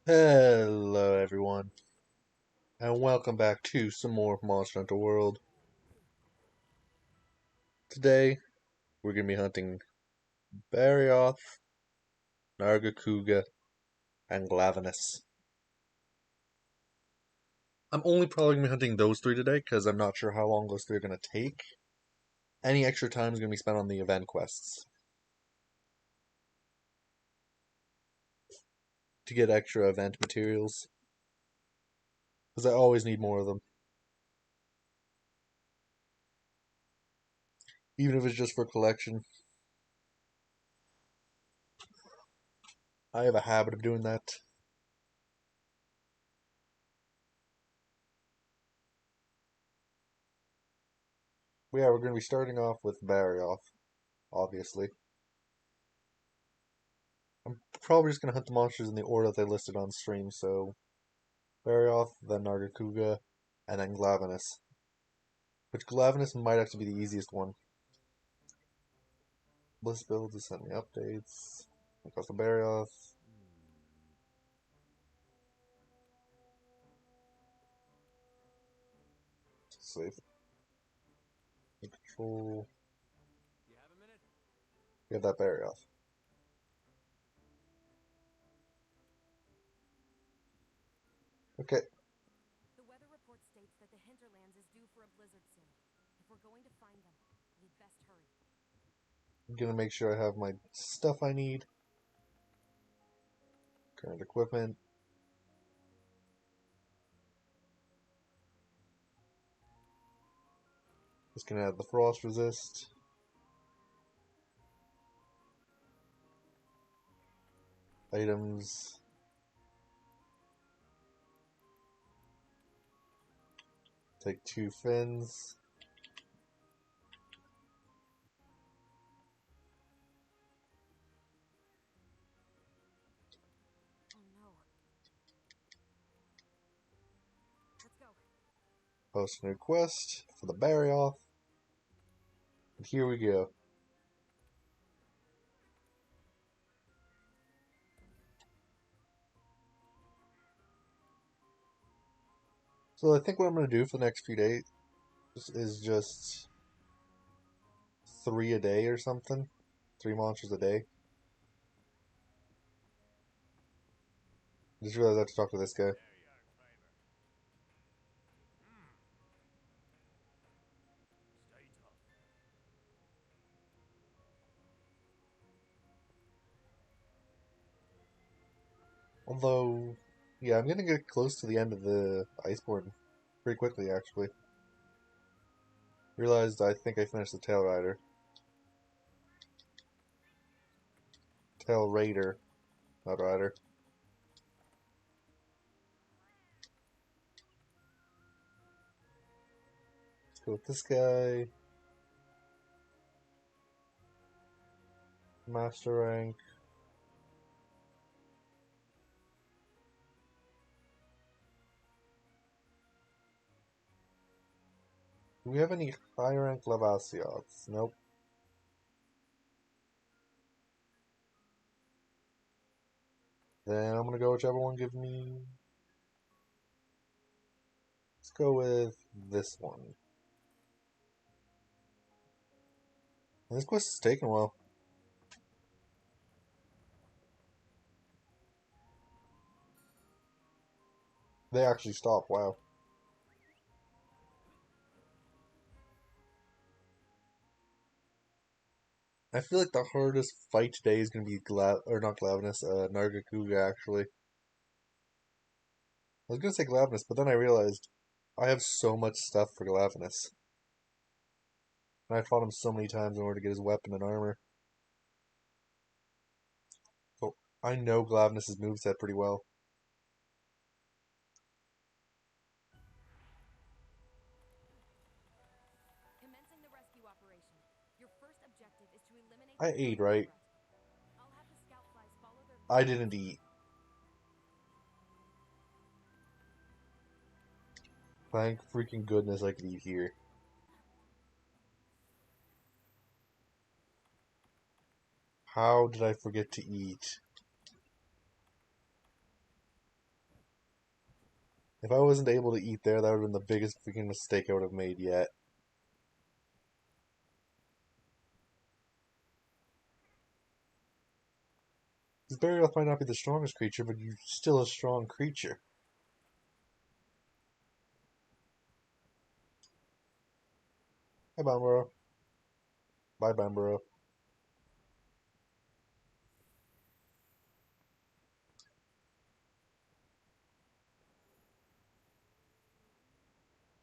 Hello everyone, and welcome back to some more Monster Hunter World. Today, we're going to be hunting Barioth, Nargacuga, and Glavenus. I'm only probably going to be hunting those three today, because I'm not sure how long those three are going to take. Any extra time is going to be spent on the event quests, to get extra event materials, because I always need more of them. Even if it's just for collection. I have a habit of doing that. But yeah, we're going to be starting off with Barioth, obviously. I'm probably just going to hunt the monsters in the order that they listed on stream, so Barioth, then Nargacuga, and then Glavenus. Which Glavenus might actually be the easiest one. Bliss build to send me updates. Across the Barioth. Save. Control. We have that Barioth. Okay. The weather report states that the hinterlands is due for a blizzard soon. If we're going to find them, we'd best hurry. I'm gonna make sure I have my stuff I need. Current equipment. Just gonna add the frost resist. Items. Take 2 fins. Oh no. Let's go. Post a new quest for the Barioth. And here we go. So I think what I'm gonna do for the next few days is just 3 a day or something. 3 monsters a day. Just realized I have to talk to this guy. Although, yeah, I'm gonna get close to the end of the Iceborne pretty quickly, actually. Realized I think I finished the Tail Rider. Tail Raider, not Rider. Let's go with this guy. Master rank. Do we have any high rank Lavasioths? Nope. Then I'm gonna go whichever one gives me. Let's go with this one. And this quest is taking a while. They actually stop, wow. I feel like the hardest fight today is gonna be not Glavenus, Nargacuga actually. I was gonna say Glavenus, but then I realized I have so much stuff for Glavenus. And I fought him so many times in order to get his weapon and armor. So I know Glavenus' moveset pretty well. Commencing the rescue operation. Your first objective is to eliminate I the ate, primary right? threat. I'll have the scout flies follow their I lead. didn't eat. Thank freaking goodness I could eat here. How did I forget to eat? If I wasn't able to eat there, that would have been the biggest freaking mistake I would have made yet. Because Barioth might not be the strongest creature, but you're still a strong creature. Hi, Bamboro. Bye, Bamboro.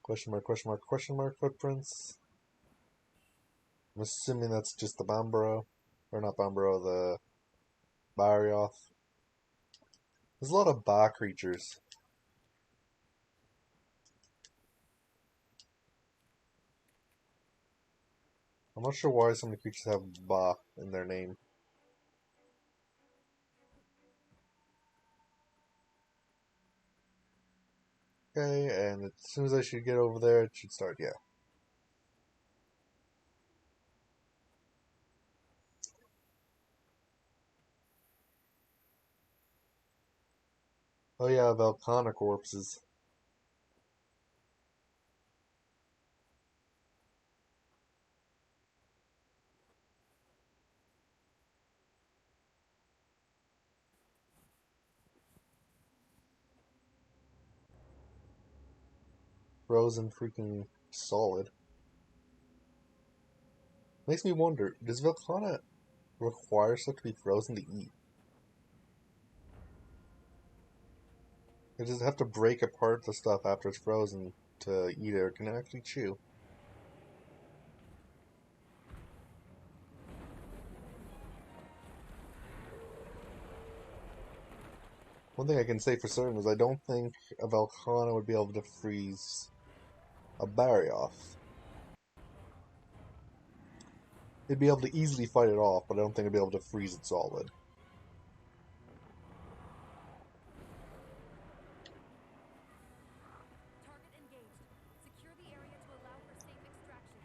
Question mark, question mark, question mark footprints. I'm assuming that's just the Bamboro. Or not Bamboro, the Barioth. There's a lot of Ba creatures. I'm not sure why some of the creatures have Ba in their name. Okay, and as soon as I should get over there, it should start, yeah. Oh yeah, Velkhana corpses. Frozen freaking solid. Makes me wonder, does Velkhana require stuff to be frozen to eat? Or does it have to break apart the stuff after it's frozen to eat it, or can it actually chew? One thing I can say for certain is I don't think a Velkhana would be able to freeze a Barioth. It'd be able to easily fight it off, but I don't think it'd be able to freeze it solid. Target engaged. Secure the area to allow for safe extraction.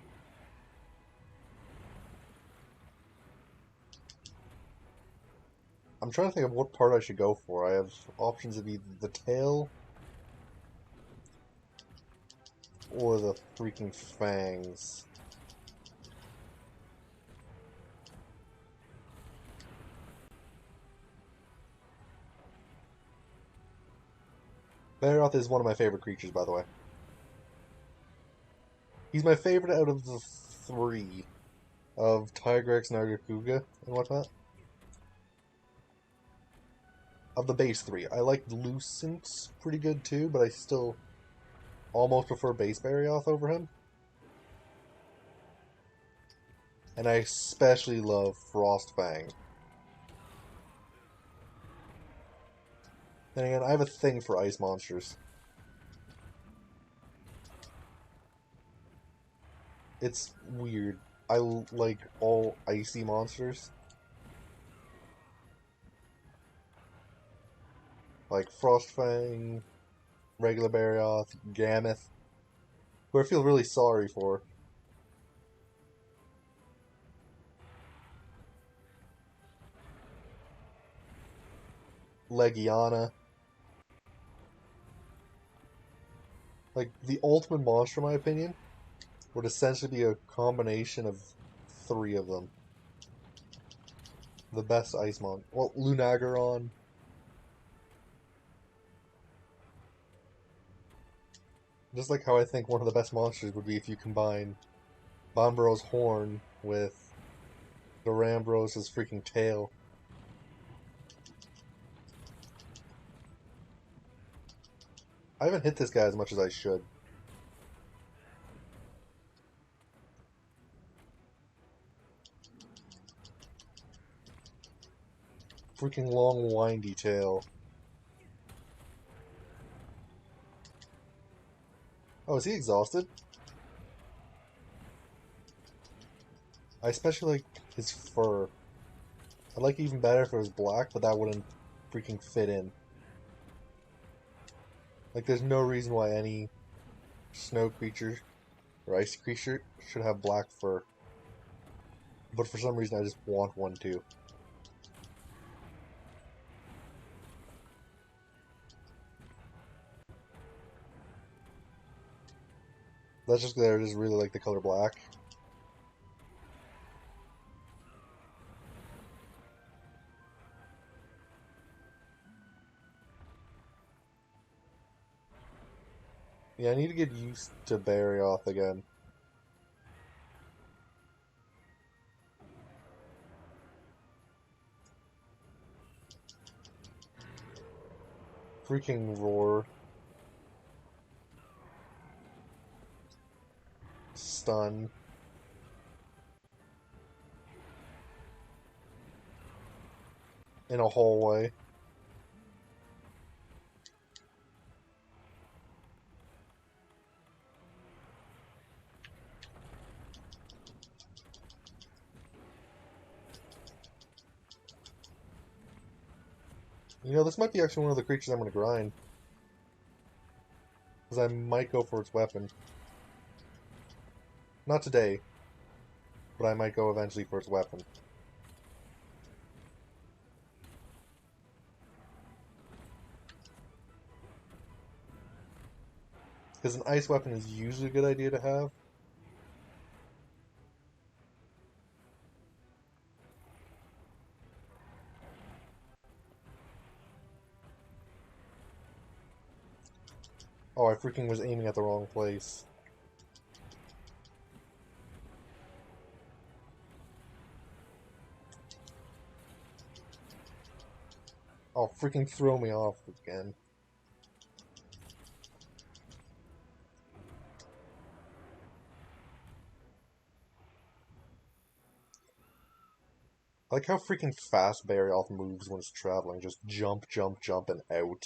I'm trying to think of what part I should go for. I have options of either the tail or the freaking fangs. Barioth is one of my favorite creatures, by the way. He's my favorite out of the three of Tigrex, Nargacuga, and whatnot. Of the base three, I like Lucent pretty good too, but I still almost prefer base Barioth over him. And I especially love Frostfang. Then again, I have a thing for ice monsters. It's weird. I like all icy monsters. Like Frostfang, regular Barioth, Gammoth, who I feel really sorry for. Legiana. Like, the ultimate monster, in my opinion, would essentially be a combination of three of them. The best ice mon. Well, Lunagaron. Just like how I think one of the best monsters would be if you combine Bombro's horn with Durambros' freaking tail. I haven't hit this guy as much as I should. Freaking long, windy tail. Oh, is he exhausted? I especially like his fur. I'd like it even better if it was black, but that wouldn't freaking fit in. Like, there's no reason why any snow creature or ice creature should have black fur. But for some reason, I just want one too. That's just there. I just really like the color black. Yeah, I need to get used to Barioth again. Freaking roar. Stun. In a hallway. You know, this might be actually one of the creatures I'm going to grind. Because I might go for its weapon. Not today. But I might go eventually for its weapon. Because an ice weapon is usually a good idea to have. Oh, I freaking was aiming at the wrong place. Oh, freaking throw me off again. I like how freaking fast Barioth moves when it's traveling. Just jump, jump, jump, and out.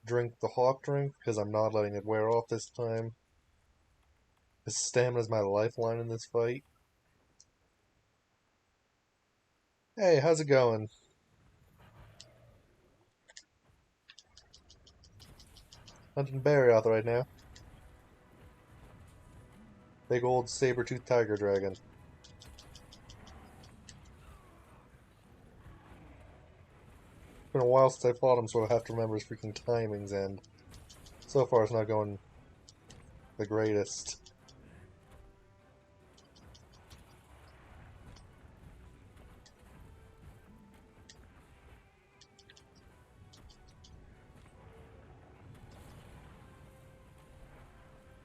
Drink the hawk drink, because I'm not letting it wear off this time. His stamina is my lifeline in this fight. Hey, how's it going? Hunting Barioth right now. Big old saber-toothed tiger dragon. It's been a while since I fought him, so I have to remember his freaking timings, and so far it's not going the greatest.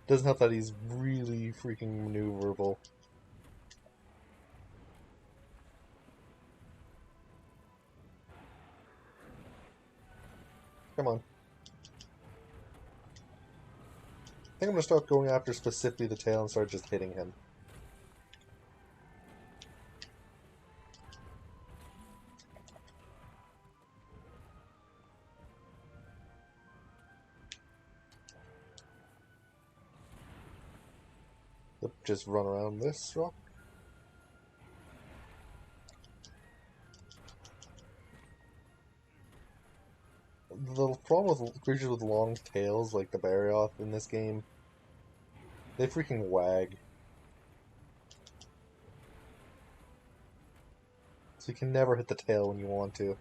Doesn't help that he's really freaking maneuverable. Come on. I think I'm gonna start going after specifically the tail and start just hitting him. Yep, just run around this rock. The problem with creatures with long tails, like the Barioth in this game, they freaking wag. So you can never hit the tail when you want to.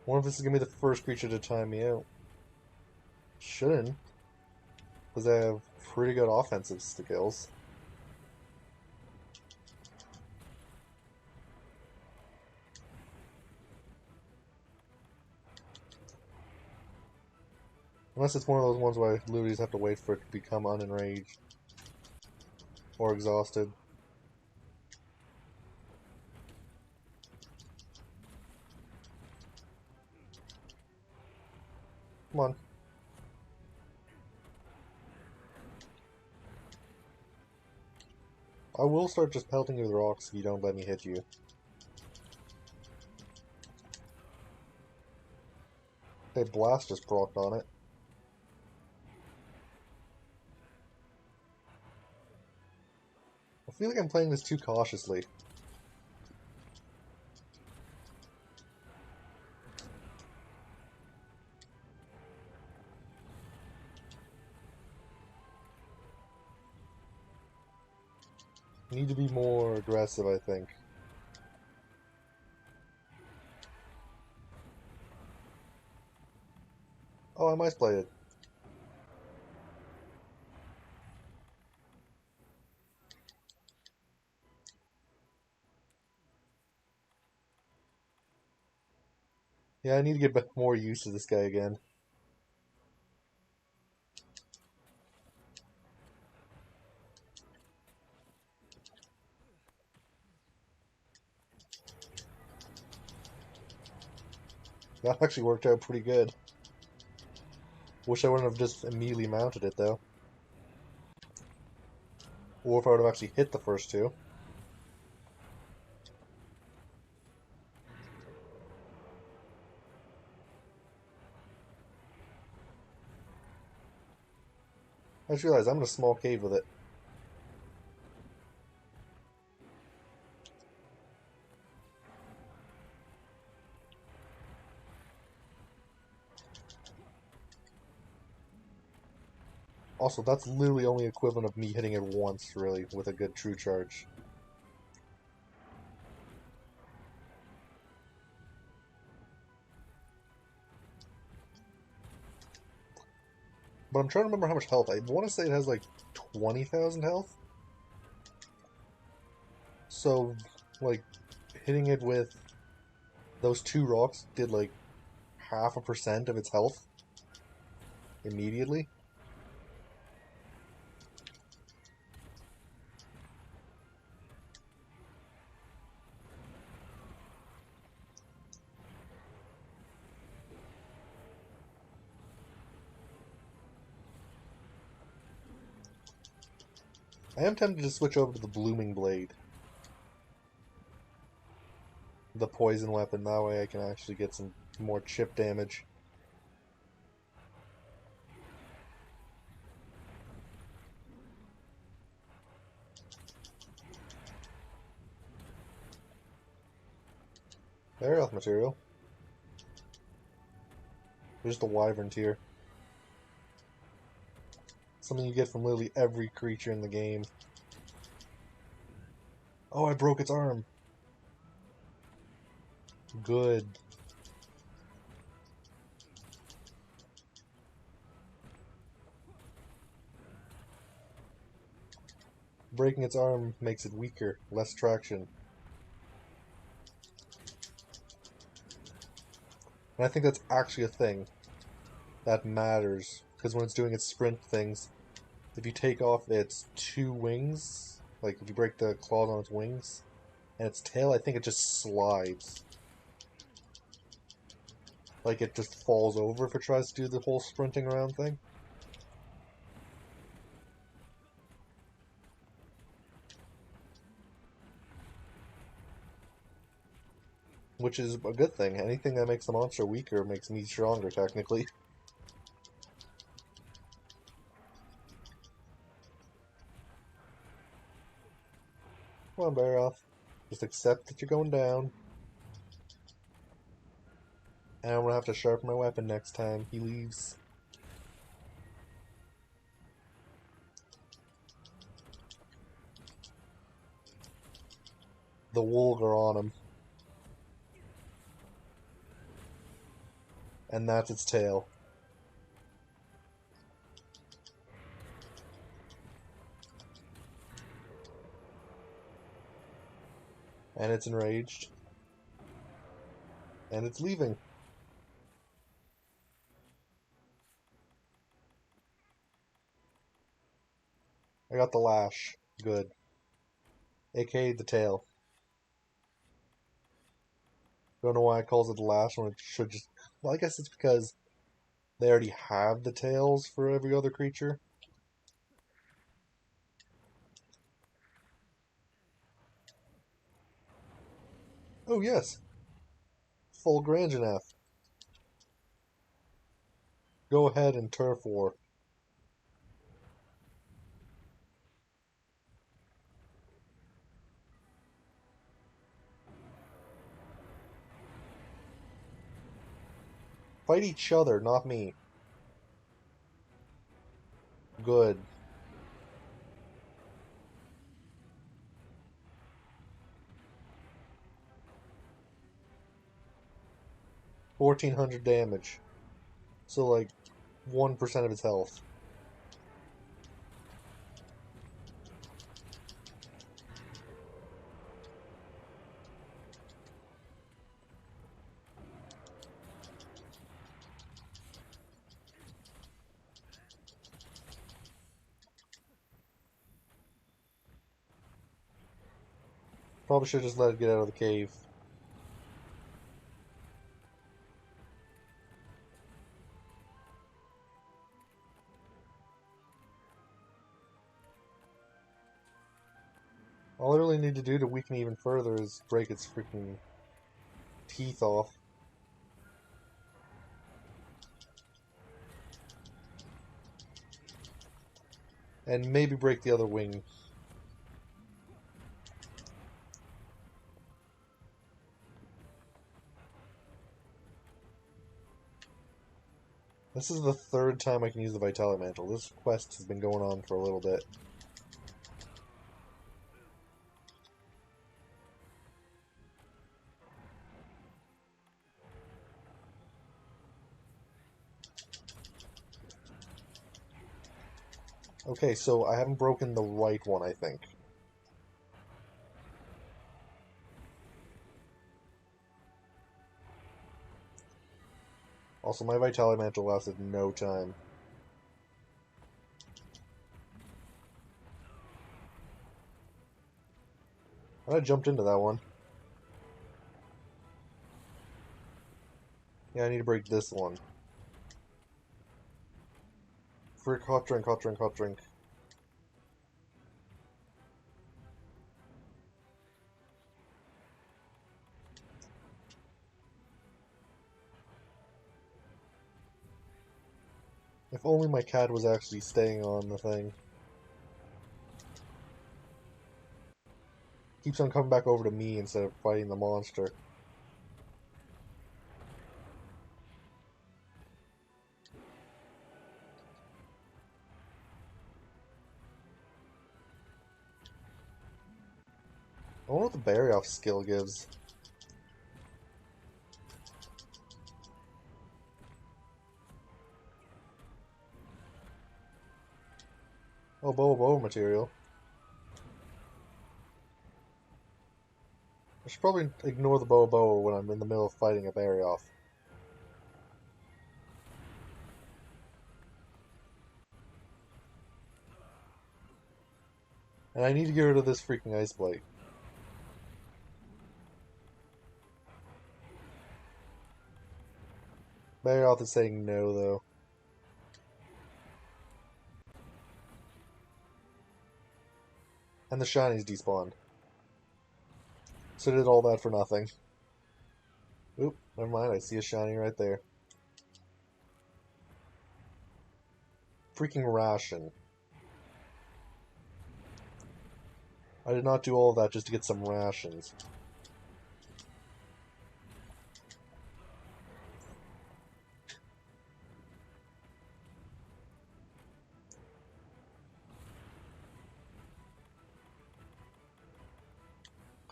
I wonder if this is gonna be the first creature to time me out. Shouldn't, because they have pretty good offensive skills. Unless it's one of those ones where I literally just have to wait for it to become unenraged. Or exhausted. Come on. I will start just pelting you with rocks if you don't let me hit you. Hey, Blast just procced on it. I feel like I'm playing this too cautiously. Need to be more aggressive, I think. Oh, I might play it. Yeah, I need to get more used to this guy again. That actually worked out pretty good. Wish I wouldn't have just immediately mounted it, though. Or if I would have actually hit the first two. I just realized I'm in a small cave with it. Also, that's literally only equivalent of me hitting it once, really, with a good true charge. But I'm trying to remember how much health. I want to say it has like 20,000 health. So, like, hitting it with those two rocks did like 0.5% of its health immediately. I am tempted to switch over to the Blooming Blade. The poison weapon. That way I can actually get some more chip damage. Barioth material. There's the Wyvern tier. Something you get from literally every creature in the game. Oh, I broke its arm. Good. Breaking its arm makes it weaker, less traction. And I think that's actually a thing that matters. Because when it's doing its sprint things, if you take off its two wings, like if you break the claws on its wings, and its tail, I think it just slides. Like it just falls over if it tries to do the whole sprinting around thing. Which is a good thing. Anything that makes the monster weaker makes me stronger, technically. Come on, Barioth. Just accept that you're going down. And I'm gonna have to sharpen my weapon next time he leaves. The wolves are on him. And that's its tail. And it's enraged. And it's leaving. I got the lash. Good. AKA the tail. Don't know why it calls it the lash when it should just... Well, I guess it's because they already have the tails for every other creature. Oh, yes. Full Grangeneth. Go ahead and turf war. Fight each other, not me. Good. $1,400 damage. So like 1% of its health. Probably should just let it get out of the cave. All I really need to do to weaken it even further is break its freaking teeth off. And maybe break the other wing. This is the third time I can use the Vitality Mantle. This quest has been going on for a little bit. Okay, so I haven't broken the right one, I think. Also, my Vitality Mantle lasted no time. I jumped into that one. Yeah, I need to break this one. Frick, hot drink, hot drink, hot drink. If only my cat was actually staying on the thing. Keeps on coming back over to me instead of fighting the monster. I wonder what the Barioth skill gives. Oh, bow material. I should probably ignore the bow when I'm in the middle of fighting a Barioth. And I need to get rid of this freaking ice blade. Barioth is saying no, though. And the shinies despawned. So did all that for nothing. Oop, never mind, I see a shiny right there. Freaking ration. I did not do all of that just to get some rations.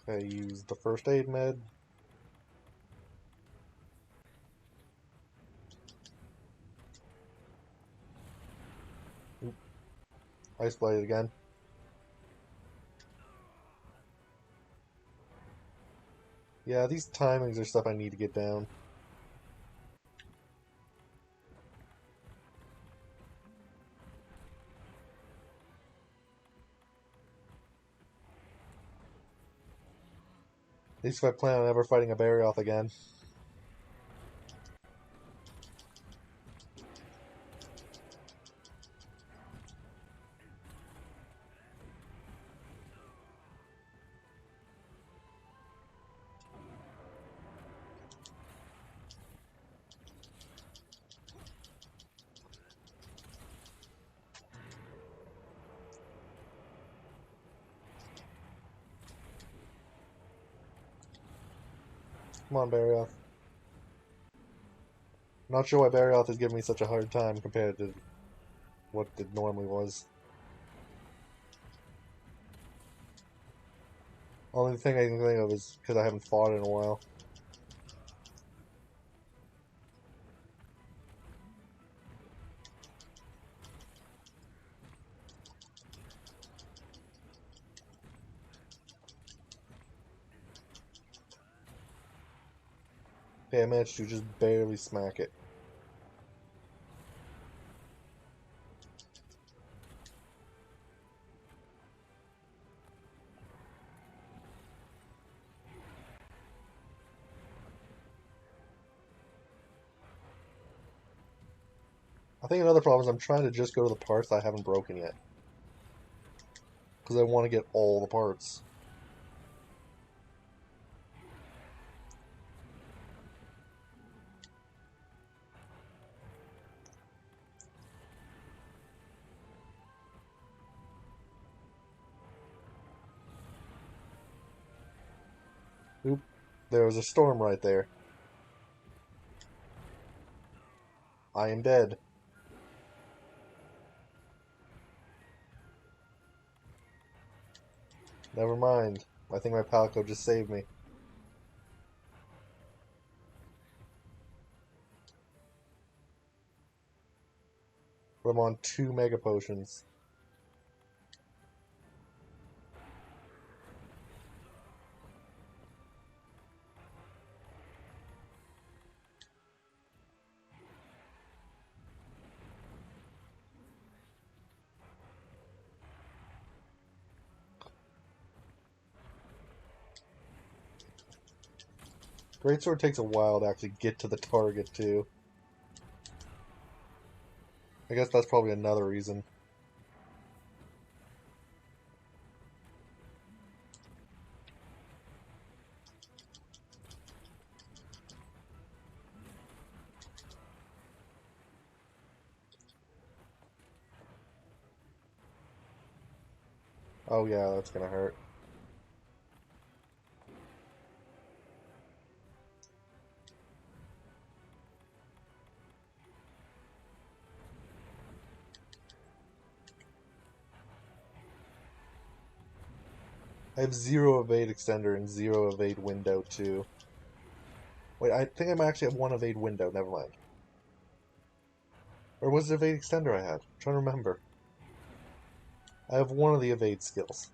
Okay, use the first aid med. Oop. Ice blade again. Yeah, these timings are stuff I need to get down. At least if I plan on ever fighting a Barioth again. Come on, Barioth. Not sure why Barioth is giving me such a hard time compared to what it normally was. Only thing I can think of is because I haven't fought in a while. Okay, I managed to just barely smack it. I think another problem is I'm trying to just go to the parts I haven't broken yet. Because I want to get all the parts. Oop, there was a storm right there. I am dead. Never mind. I think my Palico just saved me. But I'm on 2 Mega Potions. Greatsword takes a while to actually get to the target, too. I guess that's probably another reason. Oh yeah, that's gonna hurt. I have 0 evade extender and 0 evade window too. Wait, I think I might actually have 1 evade window, never mind. Or was it evade extender I had? I'm trying to remember. I have 1 of the evade skills.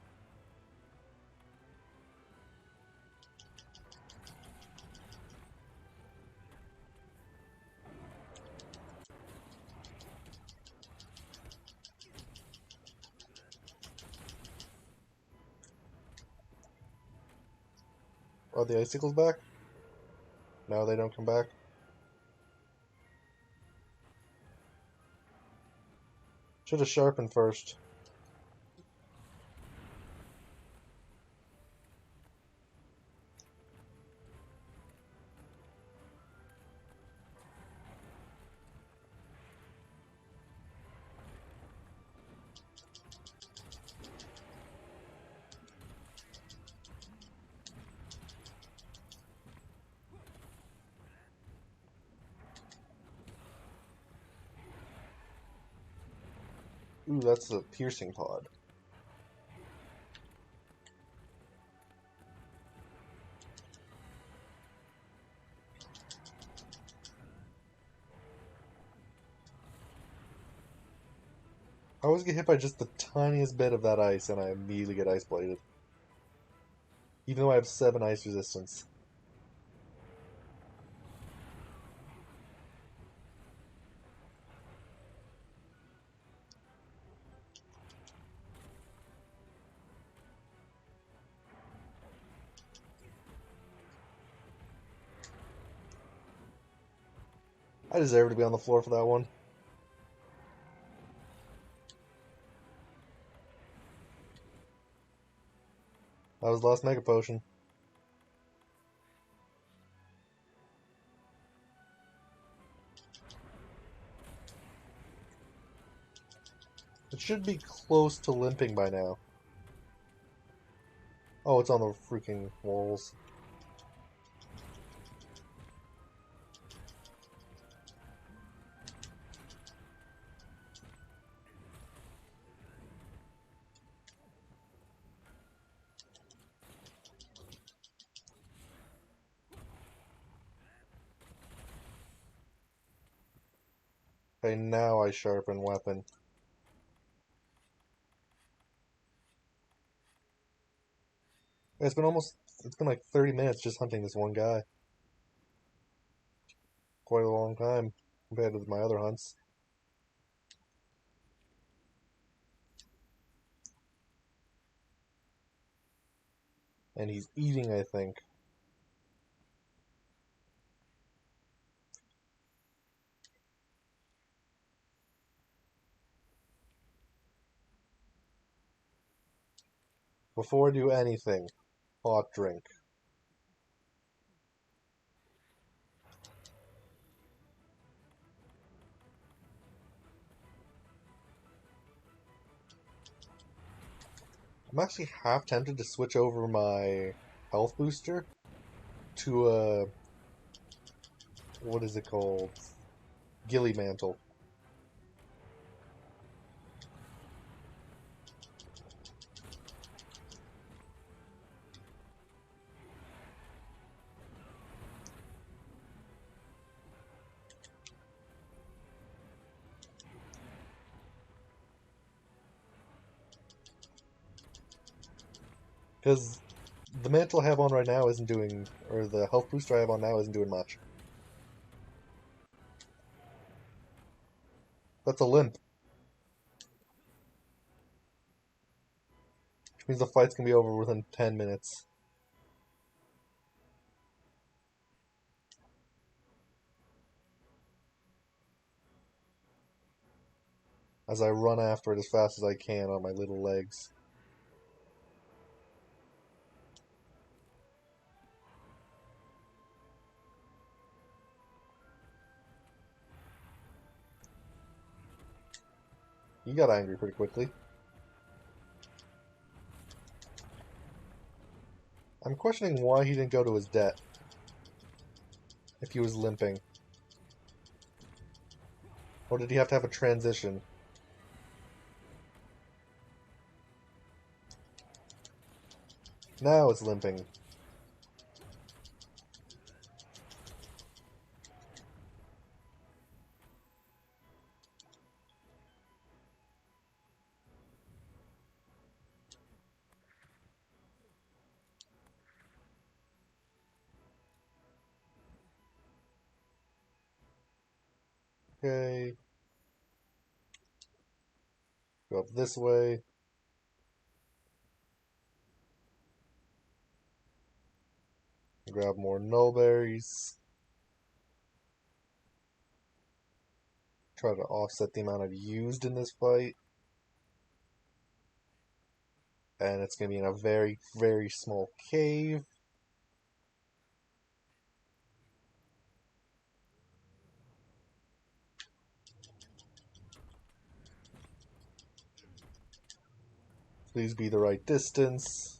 Are the icicles back? No, they don't come back. Should have sharpened first. Ooh, that's a piercing pod. I always get hit by just the tiniest bit of that ice and I immediately get ice bladed. Even though I have 7 ice resistance. I deserve to be on the floor for that one. That was the last Mega Potion. It should be close to limping by now. Oh, it's on the freaking walls. Okay, now I sharpen weapon. It's been like 30 minutes just hunting this one guy. Quite a long time compared to my other hunts. And he's eating, I think. Before I do anything, hot drink. I'm actually half tempted to switch over my health booster to a... what is it called? Gilly Mantle. Because the mantle I have on right now isn't doing... or the health booster I have on now isn't doing much. That's a limp. Which means the fight's gonna be over within 10 minutes. As I run after it as fast as I can on my little legs. He got angry pretty quickly. I'm questioning why he didn't go to his death. If he was limping. Or did he have to have a transition? Now it's limping. Okay. Go up this way. Grab more nullberries. Try to offset the amount I've used in this fight. And it's going to be in a very, very small cave. Please be the right distance.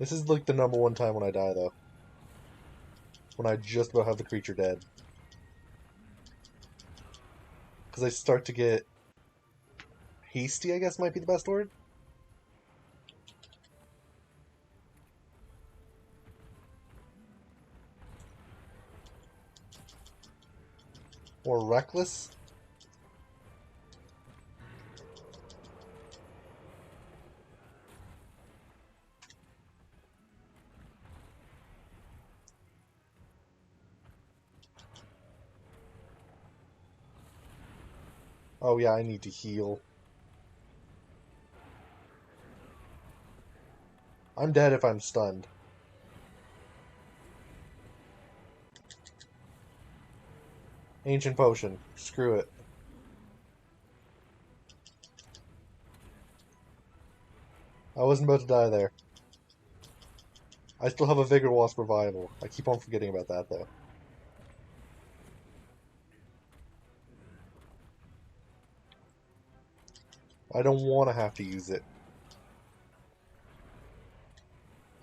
This is like the number one time when I die, though. When I just about have the creature dead. Because I start to get hasty, I guess might be the best word. Or reckless. Oh yeah, I need to heal. I'm dead if I'm stunned. Ancient potion. Screw it. I wasn't about to die there. I still have a Vigor Wasp revival. I keep on forgetting about that, though. I don't want to have to use it.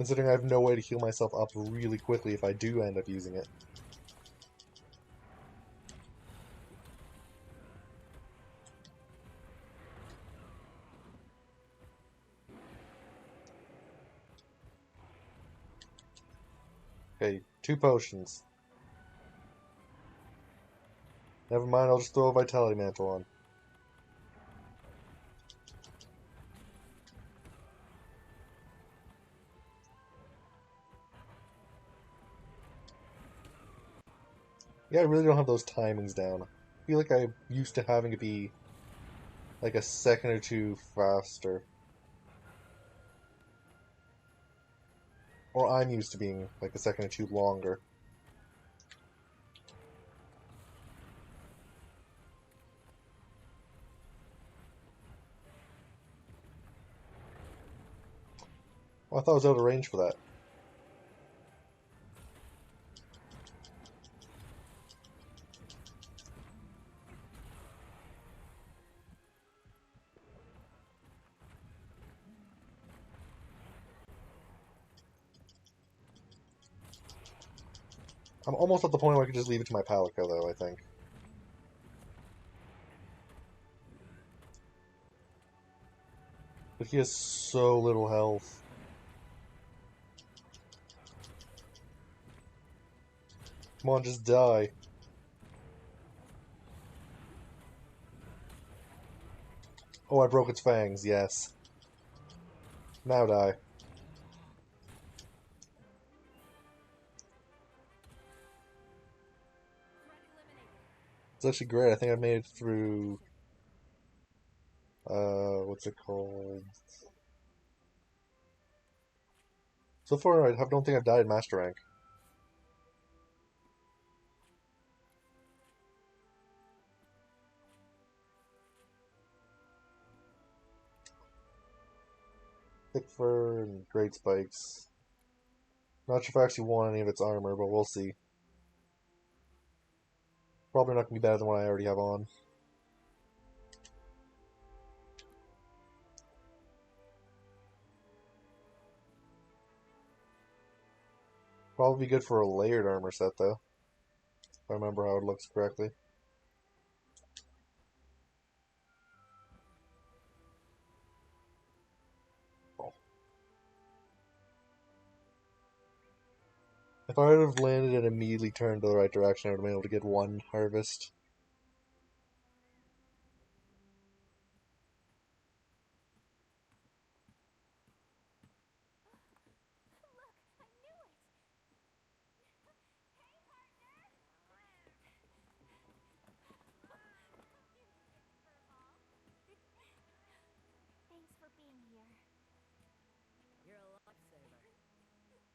Considering I have no way to heal myself up really quickly if I do end up using it. Okay, 2 potions. Never mind, I'll just throw a Vitality Mantle on. Yeah, I really don't have those timings down. I feel like I'm used to having it be like a second or two faster. Or I'm used to being like a second or two longer. Oh, I thought I was out of range for that. I'm almost at the point where I could just leave it to my Palico, though, I think. But he has so little health. Come on, just die. Oh, I broke its fangs, yes. Now die. It's actually great. I think I've made it through... what's it called? So far, don't think I've died Master Rank. Thick fur and great spikes. Not sure if I actually want any of its armor, but we'll see. Probably not going to be better than what I already have on. Probably be good for a layered armor set, though. If I remember how it looks correctly. Oh. If I would have landed and immediately turned to the right direction, I would have been able to get 1 harvest. Thanks for being here. You're a lifesaver.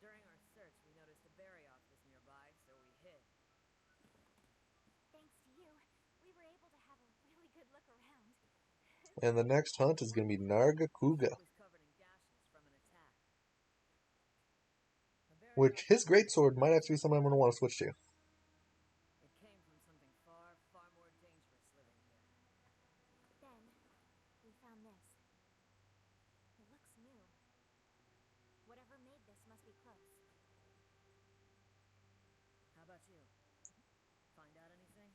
During our search, we noticed a Barioth was nearby, so we hid. Thanks to you, we were able to have a really good look around. And the next hunt is going to be Nargacuga. He was covered in gashes from an attack. Which, his greatsword might actually be something I'm going to want to switch to. It came from something far, far more dangerous living here. Then, we found this. It looks new. Whatever made this must be close. How about you? Find out anything?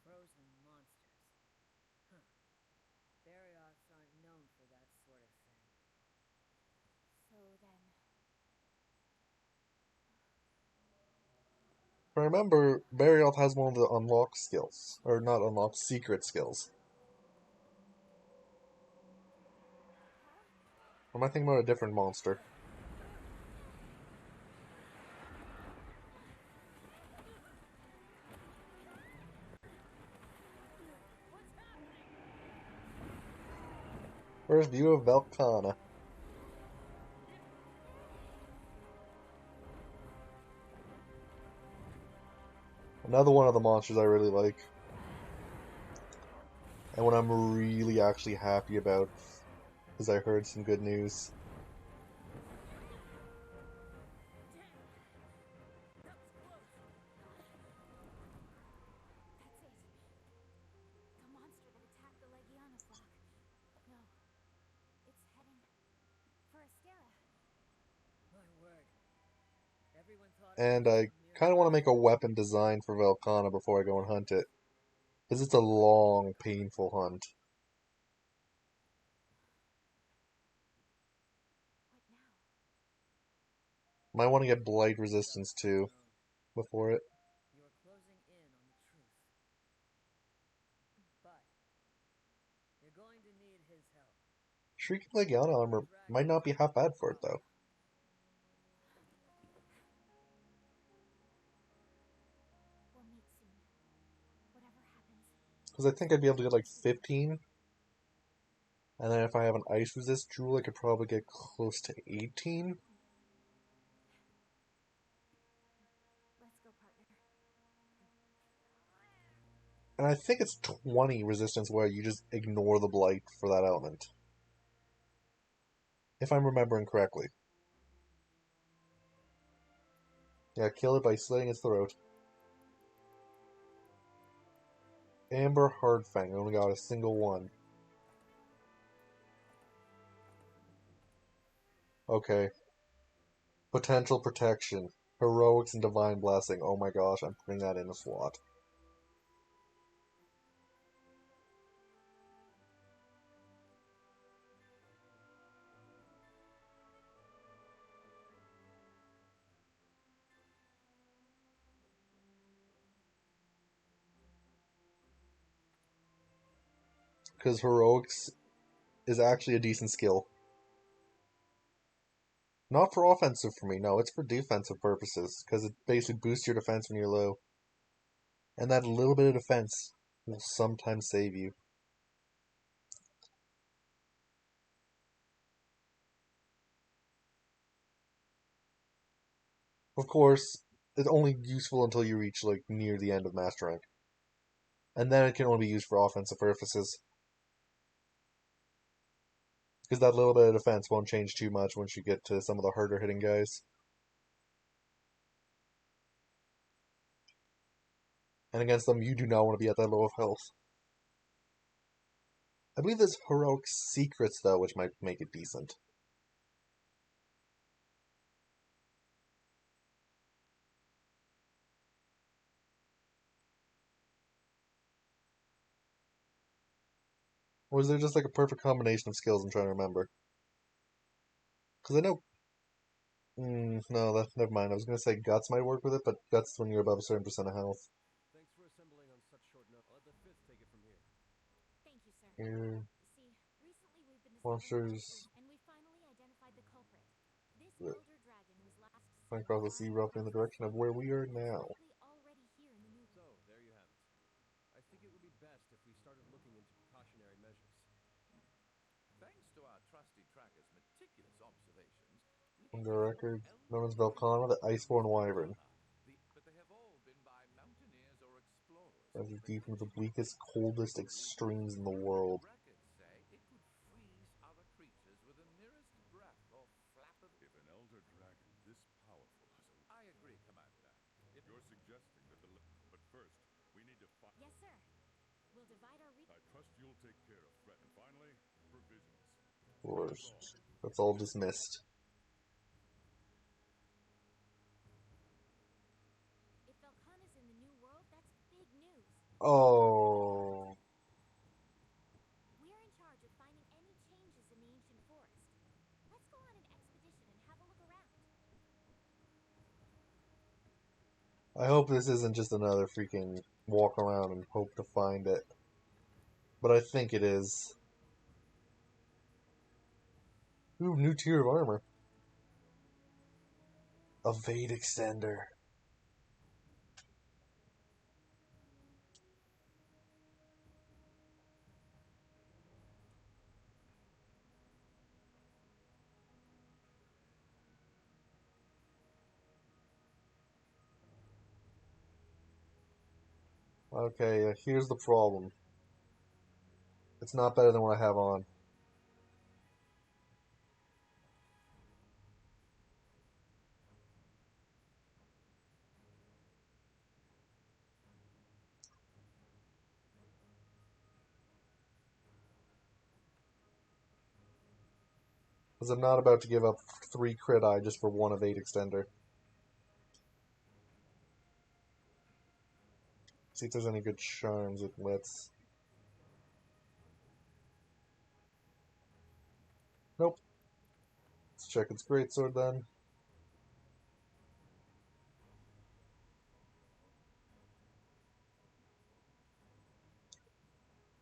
Frozen monsters. Huh. Barioths aren't known for that sort of thing. So then... If I remember, Barioth has one of the unlocked skills. Or not unlocked, secret skills. Or am I thinking about a different monster? First view of Velkhana. Another one of the monsters I really like. And what I'm really actually happy about is I heard some good news. That's it. The monster that attacked the Legiana flock. No. It's Everyone thought it And was I just a mere kind of want to make a mistake. weapon design for Velkhana before I go and hunt it. Because it's a long, painful hunt. What now? Might want to get blight resistance Shut up, too Stone. before it. You are closing in on the truth. But you're going to need his help. Shrieking Legiana The armor might dragons not be are half in bad for it trouble. though. We'll meet soon. Whatever happens. Because I think I'd be able to get like 15. And then if I have an ice resist jewel, I could probably get close to 18. Let's go, partner. And I think it's 20 resistance where you just ignore the blight for that element. If I'm remembering correctly. Yeah, kill it by slitting its throat. Amber Hardfang, I only got a single one. Okay. Potential protection. Heroics and Divine Blessing. Oh my gosh, I'm putting that in a slot. Because Heroics is actually a decent skill. Not for offensive for me, no, it's for defensive purposes. Because it basically boosts your defense when you're low. And that little bit of defense will sometimes save you. Of course, it's only useful until you reach like near the end of Master Rank. And then it can only be used for offensive purposes. Because that little bit of defense won't change too much once you get to some of the harder hitting guys. And against them, you do not want to be at that low of health. I believe there's heroic secrets, though, which might make it decent. Or is there just like a perfect combination of skills I'm trying to remember? Because I know. No, never mind. I was going to say Guts might work with it, but Guts is when you're above a certain percent of health. Thanks for assembling on such short notice. I'll let the fifth take it from here. Thank you, sir. Here, See, recently we've been discovering monsters. monsters, and we finally identified the culprit. This The elder dragon was last Flank seen across the sea flying roughly in across the the direction of sea. where we are He's now. likely already here in the new So, world. there you have it. I think it would be best if we started looking into precautionary measures. Thanks to our trusty tracker's meticulous observations, we On can the confirm record, elder known as creatures Velkhana, the known Iceborne as Wyvern. but they have all been by mountaineers or explorers. That is The deep into the legend bleakest, goes, coldest if believed by extremes in the historian, world. records say it could freeze other creatures with the merest breath or flap of. If an elder dragon this powerful has a... I agree, Commander. You're suggesting that the... But first, we need to find... Yes, sir. We'll divide our I trust you'll take care of threat. And finally, provisions. Of course. That's all dismissed. If Velkhana's in the new world, that's big news. Oh. We're in charge of finding any changes in the ancient forest. Let's go on an expedition and have a look around. I hope this isn't just another freaking walk around and hope to find it. But I think it is. Ooh, new tier of armor. A Vade Extender. Okay, here's the problem. It's not better than what I have on. Because I'm not about to give up 3 crit eye just for one evade extender. See if there's any good charms with wits. Nope. Let's check its greatsword then.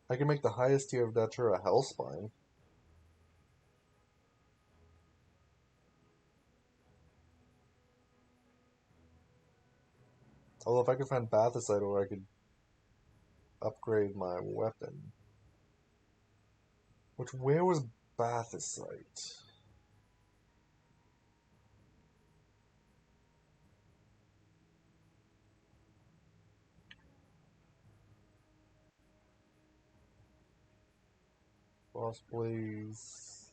I can make the highest tier of Datura a Hellspine. Although if I could find Bathicite, or I could upgrade my weapon. Where was Bathicite? Boss Blaze.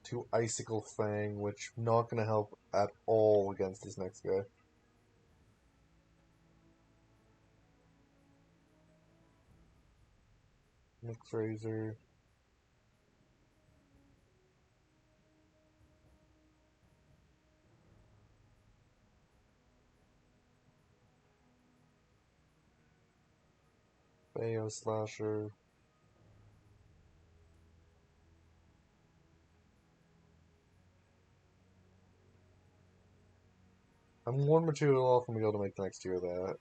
2 Icicle Fang, which not gonna help at all against this next guy. Nick Fraser. Bayo Slasher. I'm 1 material off from being able to make the next tier of that.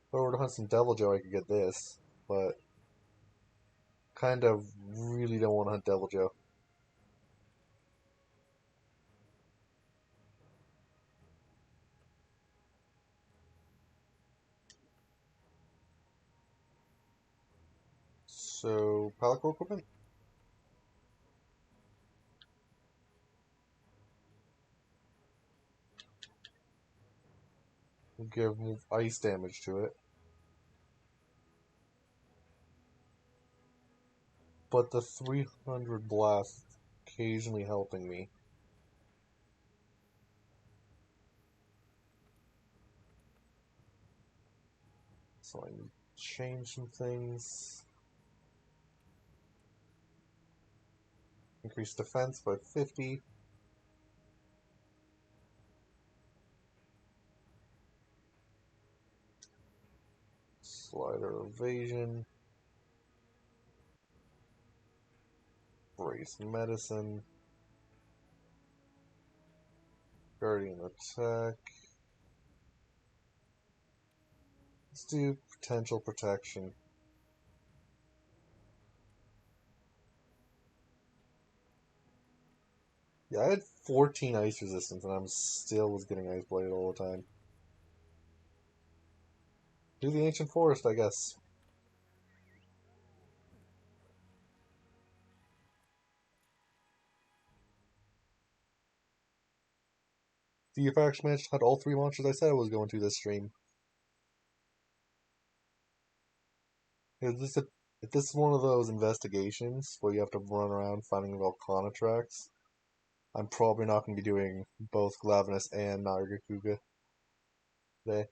If I were to hunt some Devil Joe, I could get this, but kind of really don't want to hunt Devil Joe. So, Palico equipment? We'll give ice damage to it. But the 300 blast occasionally helping me. So I need to change some things. Increase defense by 50. Slider evasion. Brace medicine. Guardian attack. Let's do potential protection. Yeah, I had 14 ice resistance and I'm still was getting ice bladed all the time. Do the ancient forest, I guess. See if I actually managed to hunt all 3 monsters I said I was going to this stream. If this is one of those investigations where you have to run around finding Volcana tracks, I'm probably not going to be doing both Glavenus and Nargacuga today.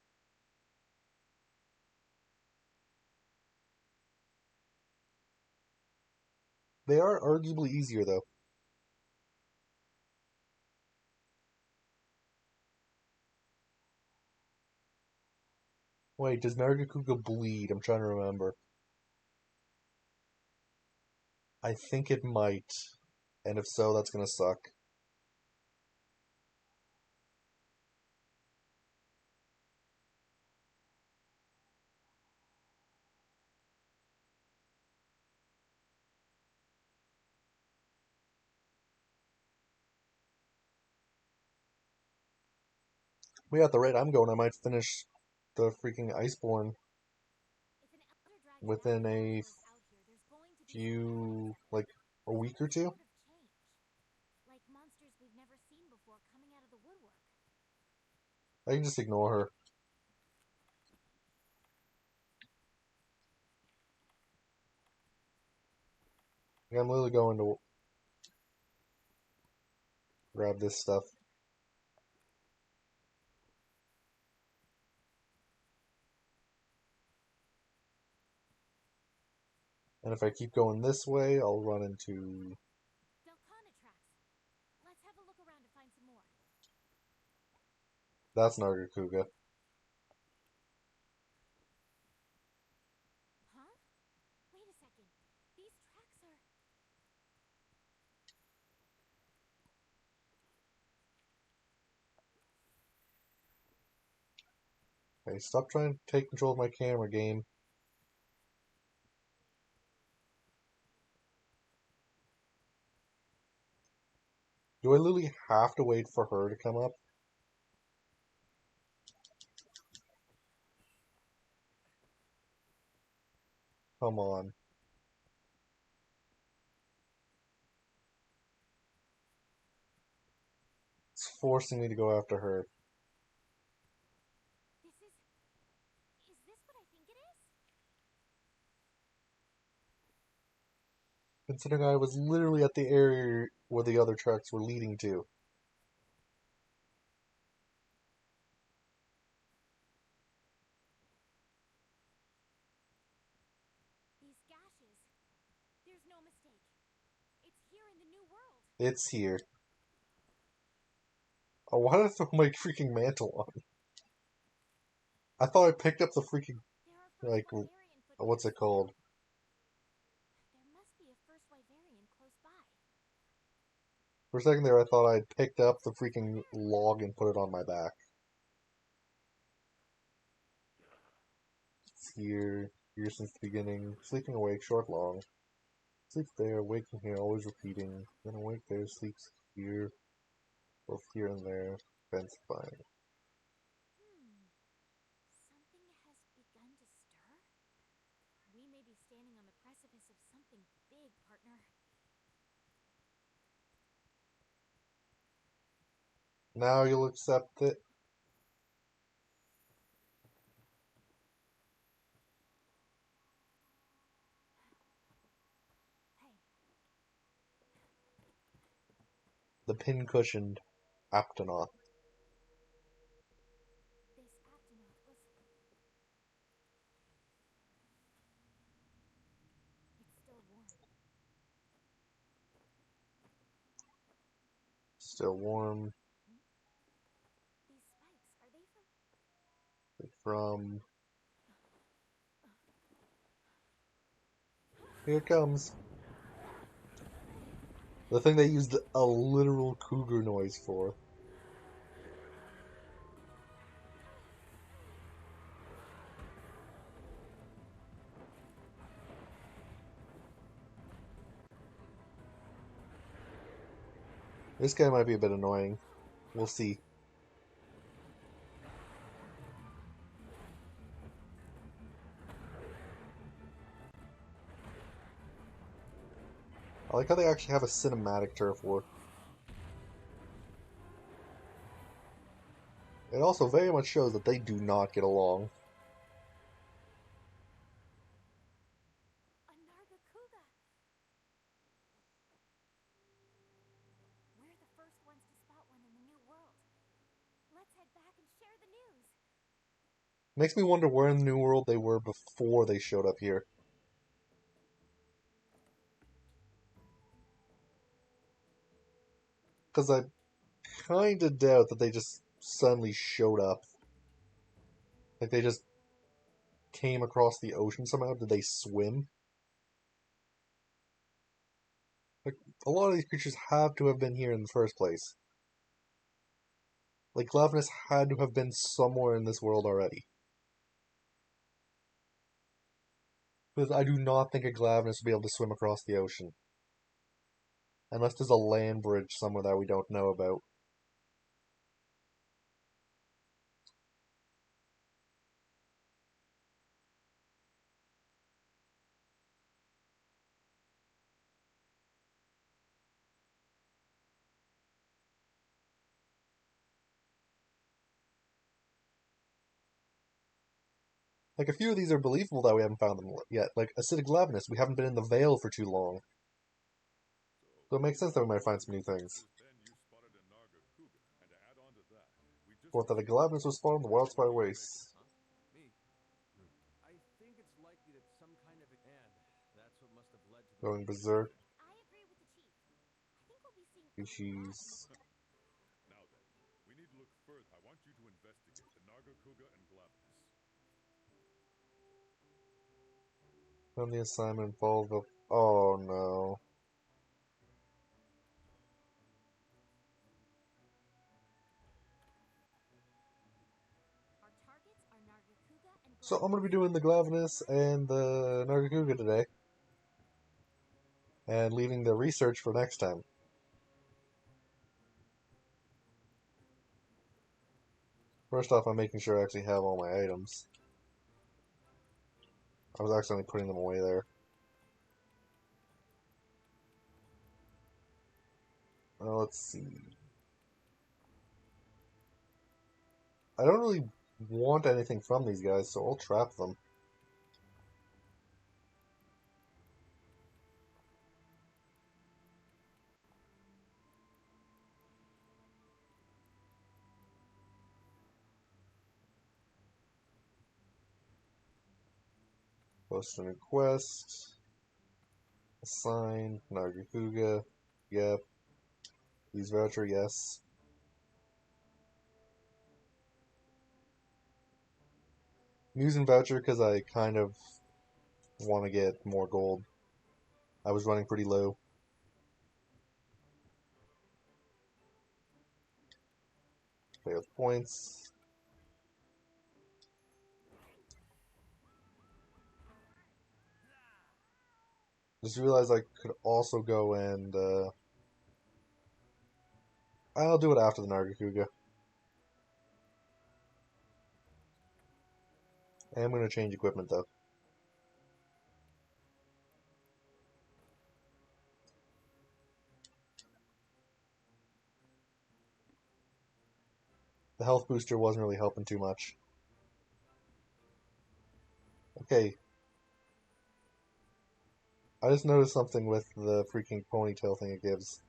They are arguably easier, though. Wait, does Nargacuga bleed? I'm trying to remember. I think it might. And if so, that's gonna suck. Well, yeah, at the rate I'm going, I might finish the freaking Iceborne If an elder dragon within ever a comes out here, there's going to be few, like, a week or some 2. sort of change. Like monsters we've never seen before coming out of the woodwork. I can just ignore her. I'm literally going to grab this stuff. And if I keep going this way, I'll run into... Delcana tracks. Let's have a look around to find some more. That's Nargacuga. Huh? Wait a second. These tracks are... Hey, stop trying to take control of my camera, game. Do I literally have to wait for her to come up? Come on. It's forcing me to go after her. This is... Is this what I think it is? Considering I was literally at the area where the other tracks were leading to. These gashes. There's no mistake. It's here in the new world. It's here. Oh, why did I throw my freaking mantle on? I thought I picked up the freaking, There are like, first Wyverian what's it footprints. called? There must be a first Wyverian close by. For a second there, I thought I'd picked up the freaking log and put it on my back. It's here since the beginning. Sleeping awake, short, long. Sleeps there, waking here, always repeating. Then awake there, sleeps here, both here and there. Fence fine. Something has begun to stir? We may be standing on the precipice of something big, partner. Now you'll accept it. Hey, The pin-cushioned Aptonoth. this Aptonoth was... It's still warm. Still warm. These spikes, are they from... From... Here it comes. The thing they used a literal cougar noise for. This guy might be a bit annoying. We'll see. I like how they actually have a cinematic turf war. It also very much shows that they do not get along. A Nargacuga! We're the first ones to spot one in the new world. Let's head back and share the news. Makes me wonder where in the New World they were before they showed up here. Because I kinda doubt that they just suddenly showed up. Like they just came across the ocean somehow. Did they swim? Like, a lot of these creatures have to have been here in the first place. Like, Glavenus had to have been somewhere in this world already. Because I do not think a Glavenus would be able to swim across the ocean. Unless there's a land bridge somewhere that we don't know about. Like, a few of these are believable that we haven't found them yet. Like, Acidic Glavenus, we haven't been in the Vale for too long. So it makes sense that we might find some new things. Then you spotted a Nargacuga, and to add on to that, we just Or that a Glavenus was spawned in the Wildspire Spire Wastes. Huh? Me? I think it's likely that some kind of... And that's what must Going berserk. I agree with the chief. I think we'll be seeing Species. Now then, we need to look further. I want you to investigate the Nargacuga and Glavenus. On the assignment involved. Oh no. our targets are Nargacuga and So I'm gonna be doing the Glavenus and the Nargacuga today. And leaving the research for next time. First off, I'm making sure I actually have all my items. I was accidentally putting them away there. Let's see. I don't really want anything from these guys, so I'll trap them. Post a new quest. Assign. Nargacuga. Yep. Use voucher, yes. I'm using voucher because I kind of want to get more gold. I was running pretty low. Play with points. Just realized I could also go and I'll do it after the Nargacuga. I am going to change equipment though. The health booster wasn't really helping too much. Okay. I just noticed something with the freaking ponytail thing it gives.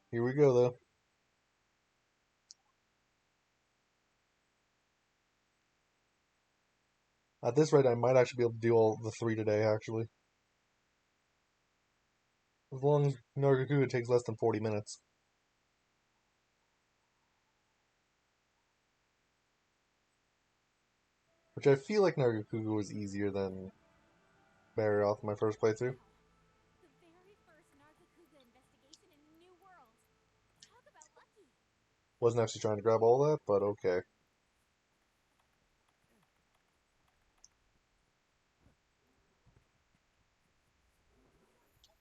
Here we go though. At this rate, I might actually be able to do all the 3 today, actually. As long as Nargacuga takes less than 40 minutes. Which I feel like Nargacuga was easier than Barioth in my first playthrough. the very first Nargacuga investigation in the New World. Talk about lucky. Wasn't actually trying to grab all that, but okay.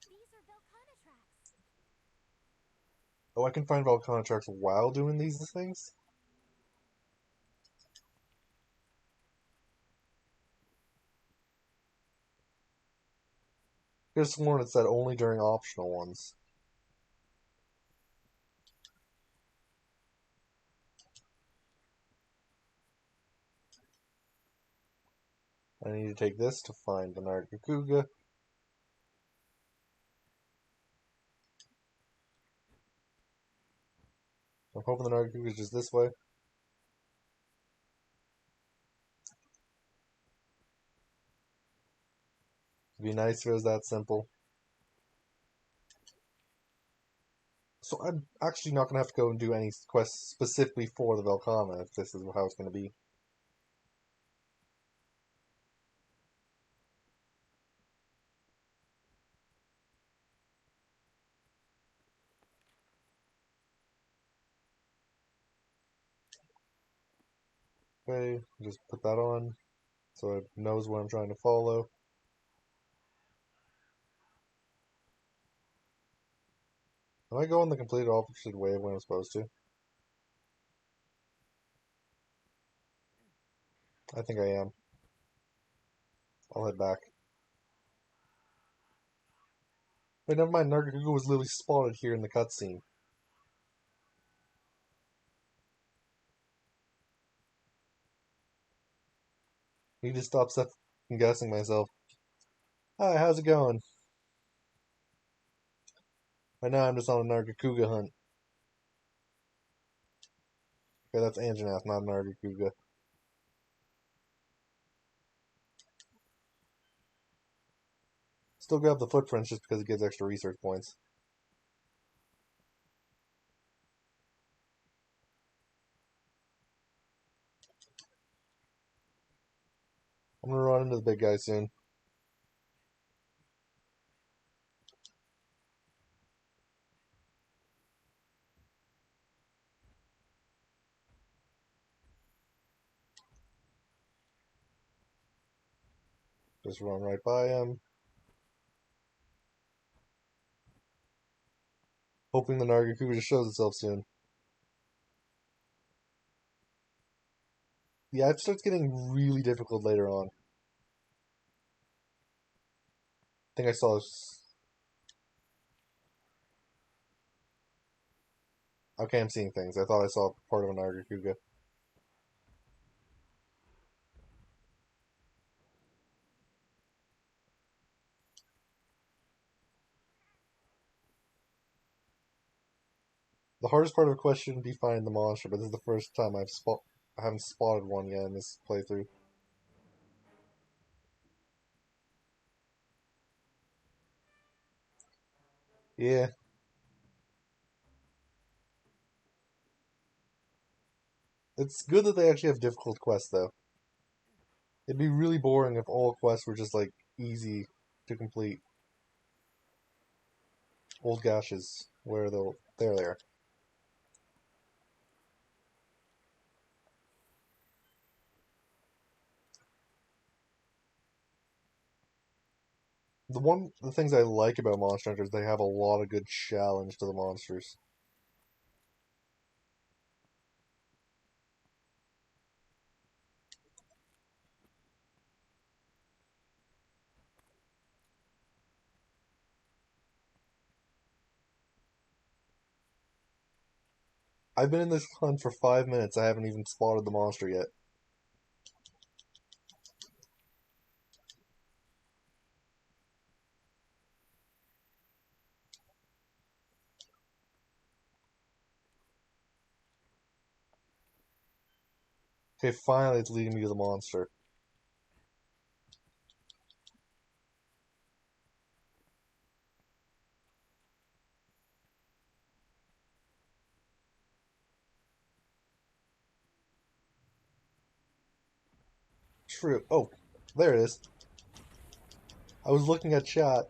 These are Velcana tracks. Oh, I can find Volcana tracks while doing these things? I could have sworn it said only during optional ones. I need to take this to find the Nargacuga. I'm hoping the Nargacuga is just this way. It'd be nice if it was that simple. So I'm actually not going to have to go and do any quests specifically for the Velkhana if this is how it's going to be. Okay, just put that on so it knows what I'm trying to follow. Am I going the complete opposite way of when I'm supposed to? I think I am. I'll head back. Wait, never mind. Nargacuga was literally spotted here in the cutscene. He just stopped second guessing myself. Hi, how's it going? Right now I'm just on a Nargacuga hunt. Okay, that's Anjanath, not Nargacuga. Still grab the footprints just because it gives extra research points. I'm gonna run into the big guy soon. Just run right by him. Hoping the Nargacuga just shows itself soon. Yeah, it starts getting really difficult later on. I think I saw... Okay, I'm seeing things. I thought I saw part of a Nargacuga. The hardest part of a quest shouldn't be finding the monster, but this is the first time I haven't spotted one yet in this playthrough. Yeah. It's good that they actually have difficult quests, though. It'd be really boring if all quests were just, like, easy to complete. Old gashes, where they'll... There they are. The things I like about Monster Hunter is they have a lot of good challenge to the monsters. I've been in this hunt for 5 minutes, I haven't even spotted the monster yet. Okay, finally it's leading me to the monster. True. Oh, there it is. I was looking at chat,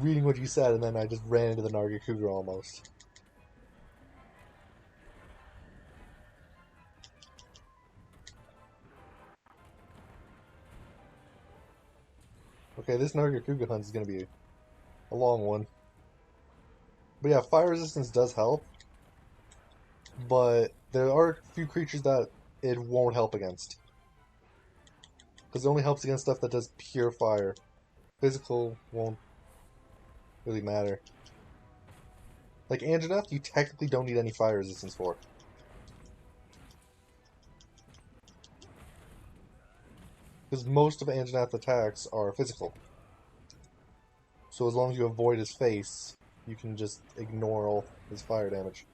reading what you said, and then I just ran into the Nargacuga almost. Okay, this Nargacuga hunt is going to be a long one. But yeah, fire resistance does help, but there are a few creatures that it won't help against. Because it only helps against stuff that does pure fire. Physical won't really matter. Like Anjanath, you technically don't need any fire resistance for. Because most of Anjanath's attacks are physical. So as long as you avoid his face, you can just ignore all his fire damage.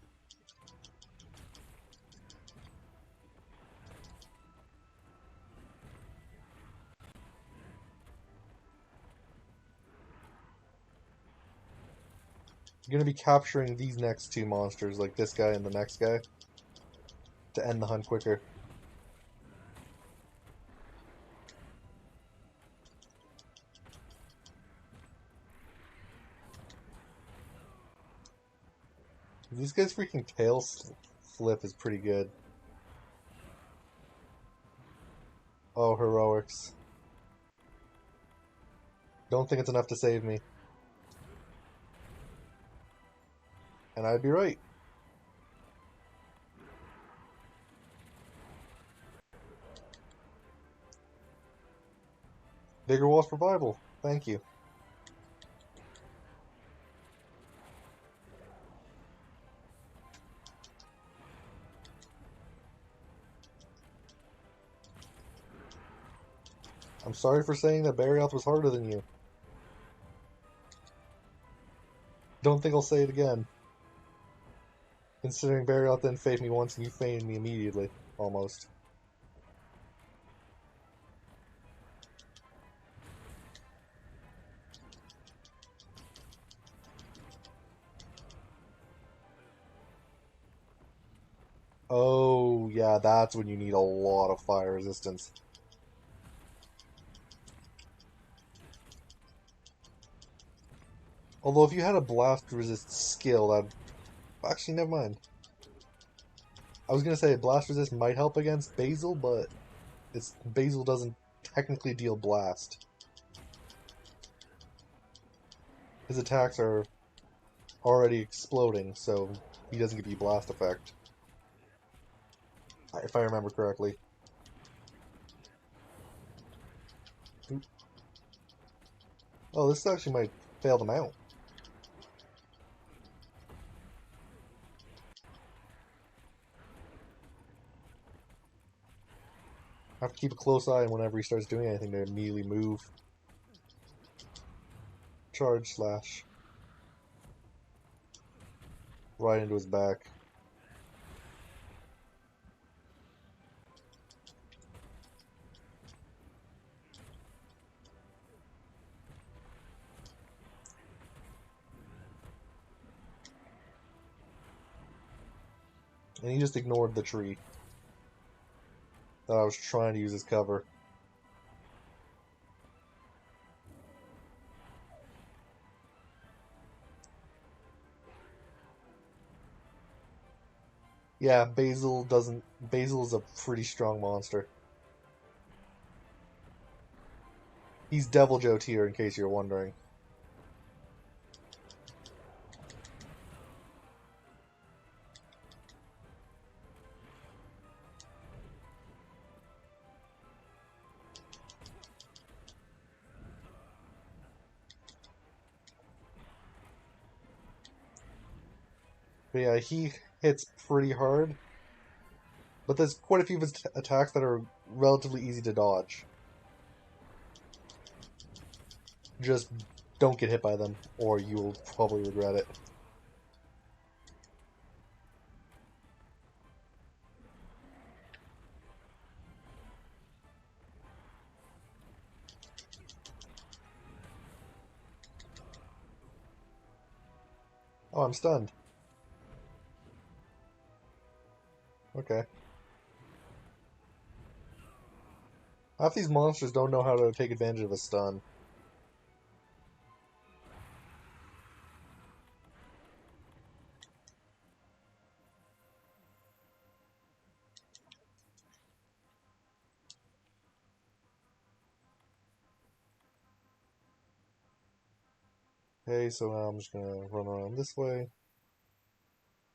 You're going to be capturing these next two monsters, like this guy and the next guy, to end the hunt quicker. This guy's freaking tail flip is pretty good. Oh, heroics. Don't think it's enough to save me. And I'd be right. Bigger walls for Bible. Thank you. I'm sorry for saying that Barioth was harder than you. Don't think I'll say it again. Considering Barioth didn't fade me once and you faded me immediately. Almost. Oh, yeah, that's when you need a lot of fire resistance. Although if you had a blast resist skill, that actually never mind. I was gonna say blast resist might help against Basil, but Basil doesn't technically deal blast. His attacks are already exploding, so he doesn't give you blast effect. If I remember correctly. Oop. Oh, this actually might fail them out. I have to keep a close eye on whenever he starts doing anything to immediately move. Charge slash. Right into his back. And he just ignored the tree that I was trying to use as cover. Yeah, Basil doesn't. Basil is a pretty strong monster. He's Devil Joe tier, in case you're wondering. But yeah, he hits pretty hard. But there's quite a few of his attacks that are relatively easy to dodge. Just don't get hit by them, or you'll probably regret it. Oh, I'm stunned. Okay. Half these monsters don't know how to take advantage of a stun. Okay, so now I'm just gonna run around this way.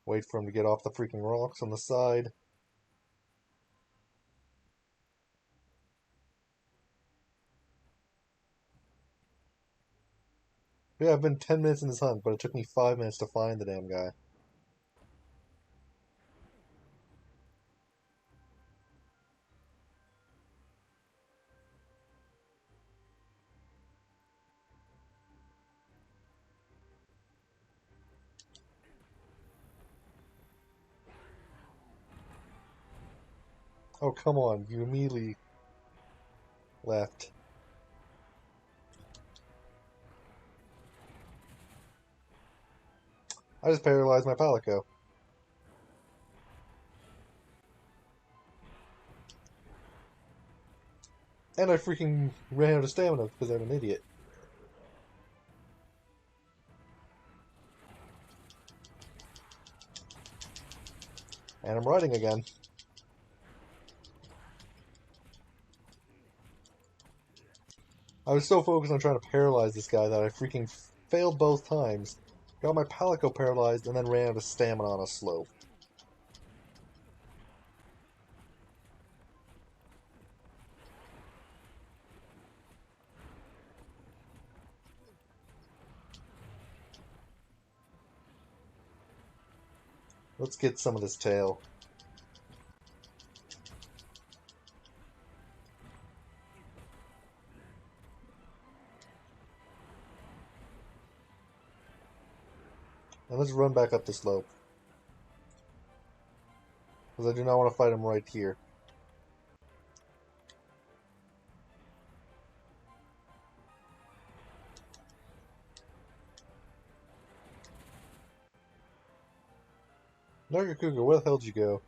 Wait for him to get off the freaking rocks on the side. Yeah, I've been 10 minutes in this hunt, but it took me 5 minutes to find the damn guy. Oh, come on, you immediately left. I just paralyzed my Palico. And I freaking ran out of stamina because I'm an idiot. And I'm riding again. I was so focused on trying to paralyze this guy that I freaking failed both times. Got my Palico paralyzed and then ran out of stamina on a slope. Let's get some of this tail. And let's run back up the slope. Because I do not want to fight him right here. Nargacuga, where the hell did you go?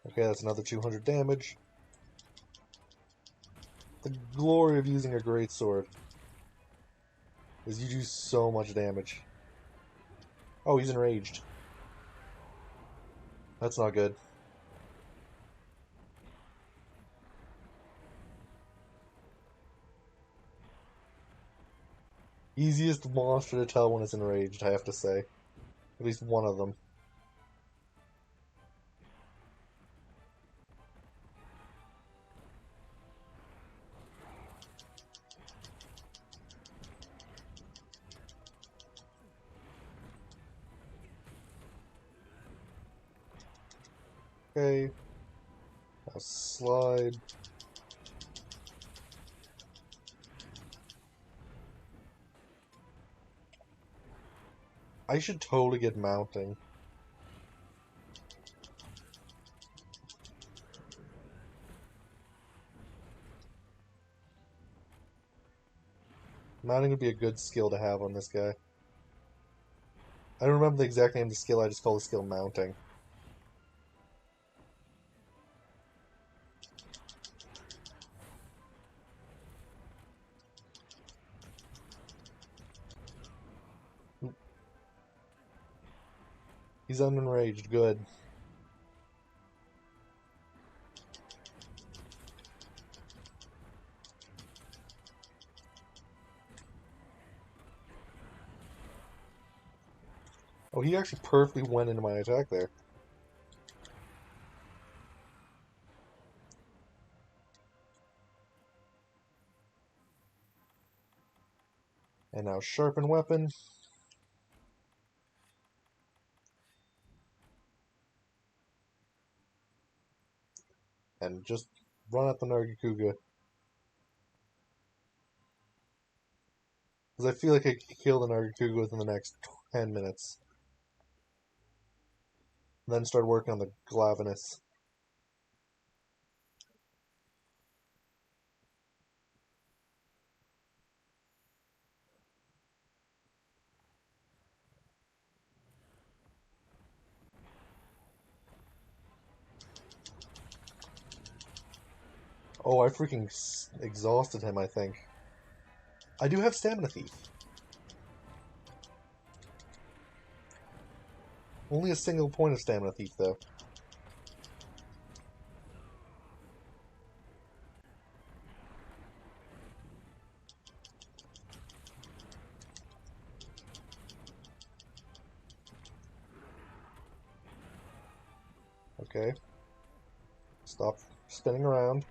Okay, that's another 200 damage. The glory of using a greatsword is you do so much damage. Oh, he's enraged. That's not good. Easiest monster to tell when it's enraged, I have to say. At least one of them. Okay. Now slide. I should totally get mounting. Mounting would be a good skill to have on this guy. I don't remember the exact name of the skill, I just call the skill mounting. He's unenraged, good. Oh, he actually perfectly went into my attack there. And now sharpen weapon. And just run at the Nargacuga. Because I feel like I could kill the Nargacuga within the next 10 minutes. Then start working on the Glavenus. Oh, I freaking exhausted him, I think. I do have Stamina Thief. Only a single point of Stamina Thief, though. Okay. Stop spinning around.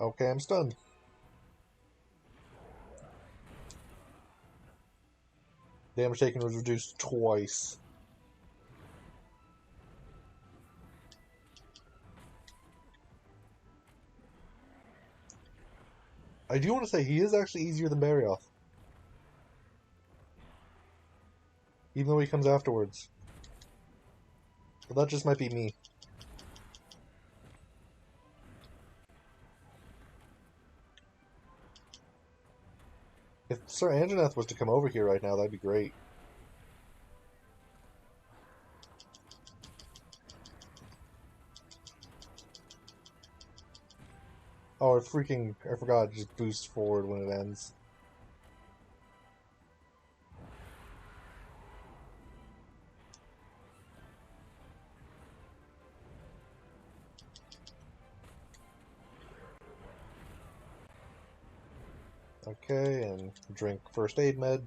Okay, I'm stunned. Damage taken was reduced twice. I do want to say he is actually easier than Barioth. Even though he comes afterwards. But that just might be me. If Sir Anjanath was to come over here right now, that'd be great. Oh, I forgot it just boosts forward when it ends. Okay, and drink first aid med.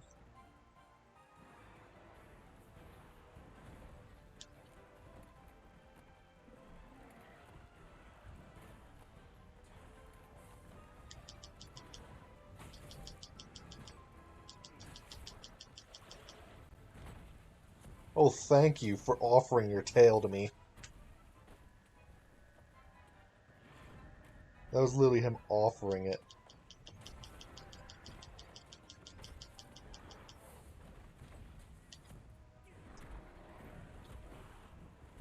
Oh, thank you for offering your tail to me. That was literally him offering it.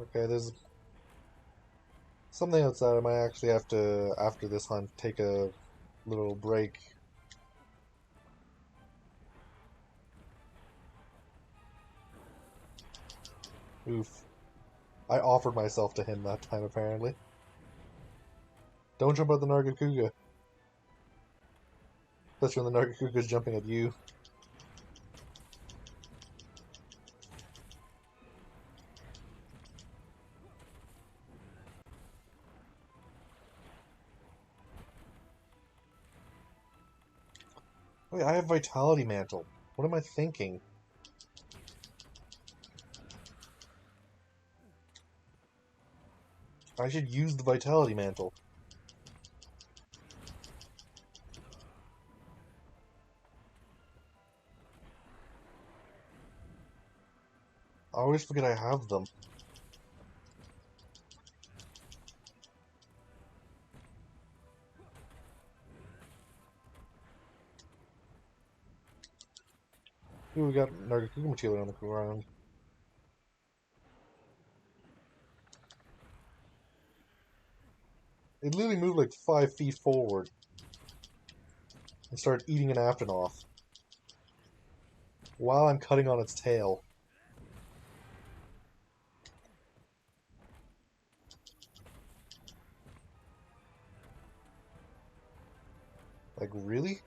Okay, there's something outside. I might actually have to, after this hunt, take a little break. Oof. I offered myself to him that time, apparently. Don't jump at the Nargacuga. Especially when the Nargacuga's jumping at you. Wait, I have Vitality Mantle. What am I thinking? I should use the Vitality Mantle. I always forget I have them. Ooh, we got Nargacuga material on the ground. It literally moved like 5 feet forward and started eating an Aptonoth while I'm cutting on its tail. Like, really?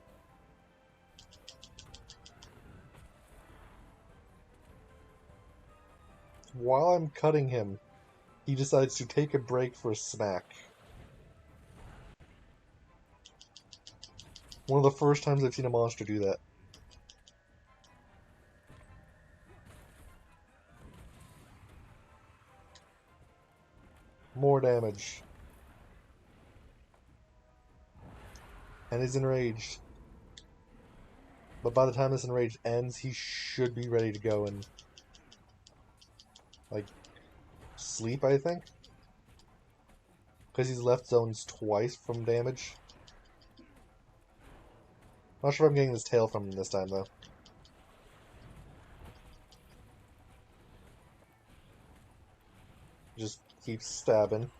While I'm cutting him, he decides to take a break for a snack. One of the first times I've seen a monster do that. More damage. And is enraged. But by the time this enrage ends, he should be ready to go and, like, sleep, I think? Because he's left zones twice from damage. Not sure if I'm getting his tail from him this time, though. Just keep stabbing.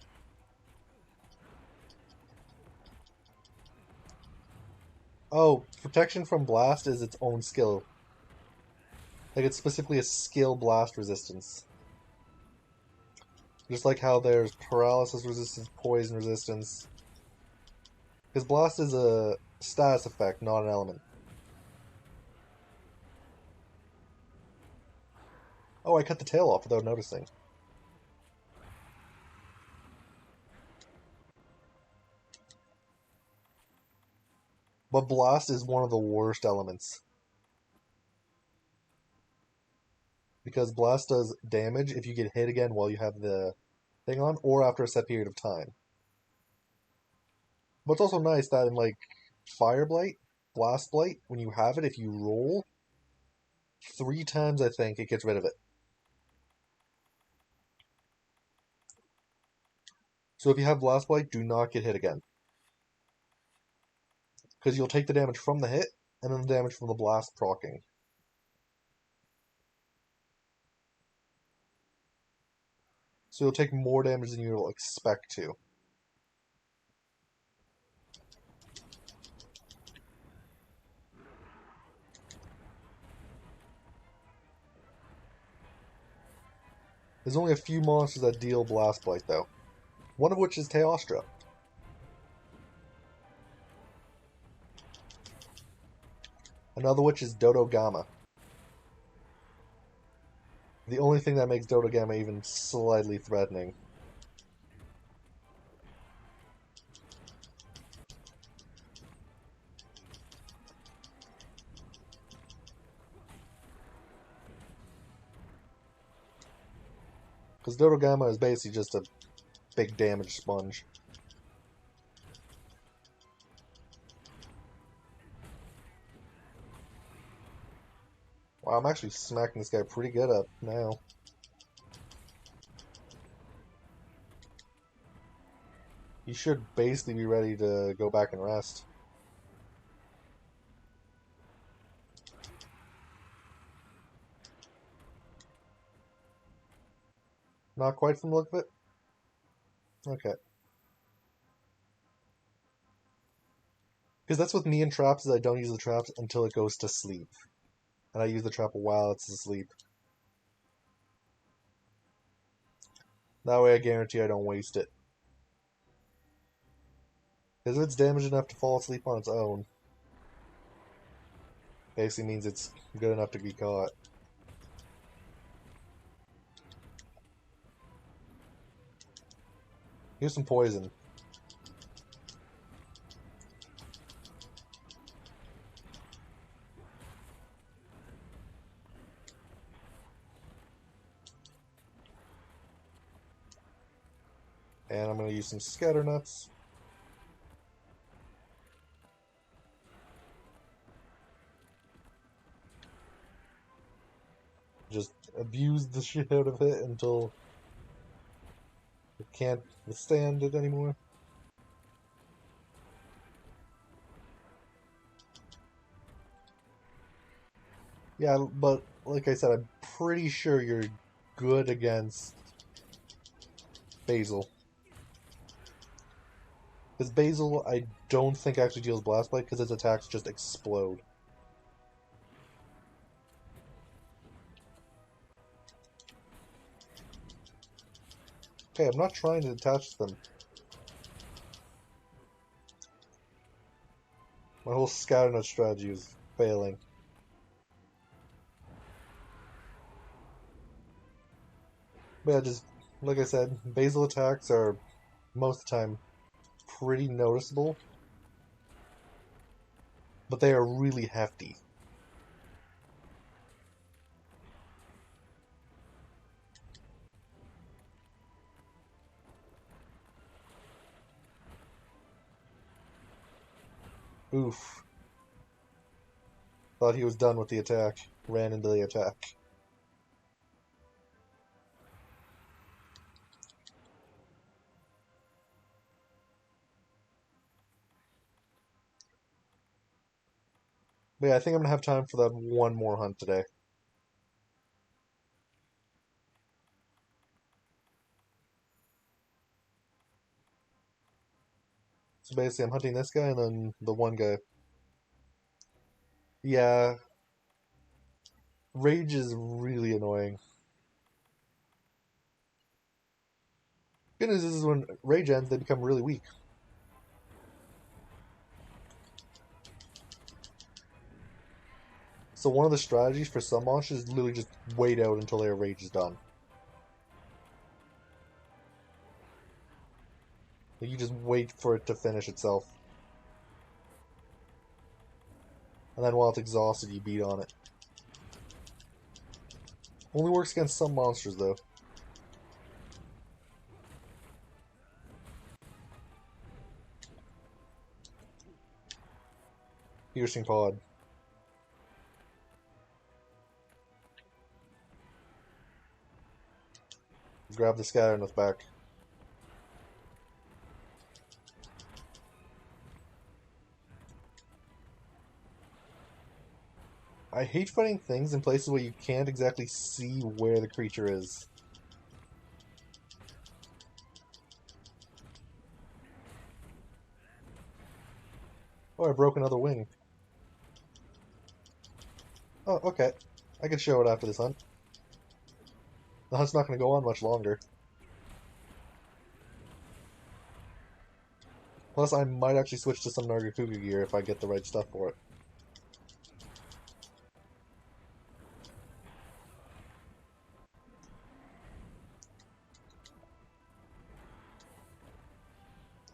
Oh, protection from blast is its own skill. Like, it's specifically a skill blast resistance. Just like how there's paralysis resistance, poison resistance. Because blast is a status effect, not an element. Oh, I cut the tail off without noticing. But blast is one of the worst elements. Because blast does damage if you get hit again while you have the thing on, or after a set period of time. But it's also nice that in, like, Fire Blight, Blast Blight, when you have it, if you roll 3 times, I think, it gets rid of it. So if you have Blast Blight, do not get hit again. Because you'll take the damage from the hit, and then the damage from the blast proccing. So you'll take more damage than you'll expect to. There's only a few monsters that deal Blast Blight, though. One of which is Teostra. Another which is Dodo Gamma. The only thing that makes Dodo Gamma even slightly threatening. Because Dodo Gamma is basically just a big damage sponge. Wow, I'm actually smacking this guy pretty good up now. You should basically be ready to go back and rest. Not quite from the look of it? Okay. Because that's with me and traps, is I don't use the traps until it goes to sleep. And I use the trap while it's asleep. That way I guarantee I don't waste it. Because if it's damaged enough to fall asleep on its own, basically means it's good enough to be caught. Here's some poison. And I'm going to use some scatter nuts. Just abuse the shit out of it until it can't withstand it anymore. Yeah, but like I said, I'm pretty sure you're good against Basil. Because Basil, I don't think actually deals Blast Bite because its attacks just explode. Okay, I'm not trying to attach them. My whole scatter nut strategy is failing. But yeah, just like I said, Basil attacks are most of the time pretty noticeable, but they are really hefty. Oof. Thought he was done with the attack. Ran into the attack. But yeah, I think I'm gonna have time for that one more hunt today. So basically, I'm hunting this guy and then the one guy. Yeah, Rage is really annoying. Good news is when Rage ends, they become really weak. So one of the strategies for some monsters is literally just wait out until their Rage is done. Like you just wait for it to finish itself. And then while it's exhausted, you beat on it. Only works against some monsters, though. Piercing Pod. Grab the scatter nut back. I hate fighting things in places where you can't exactly see where the creature is. Oh, I broke another wing. Oh, okay. I can show it after this hunt. The hunt's not going to go on much longer. Plus, I might actually switch to some Nargacuga gear if I get the right stuff for it.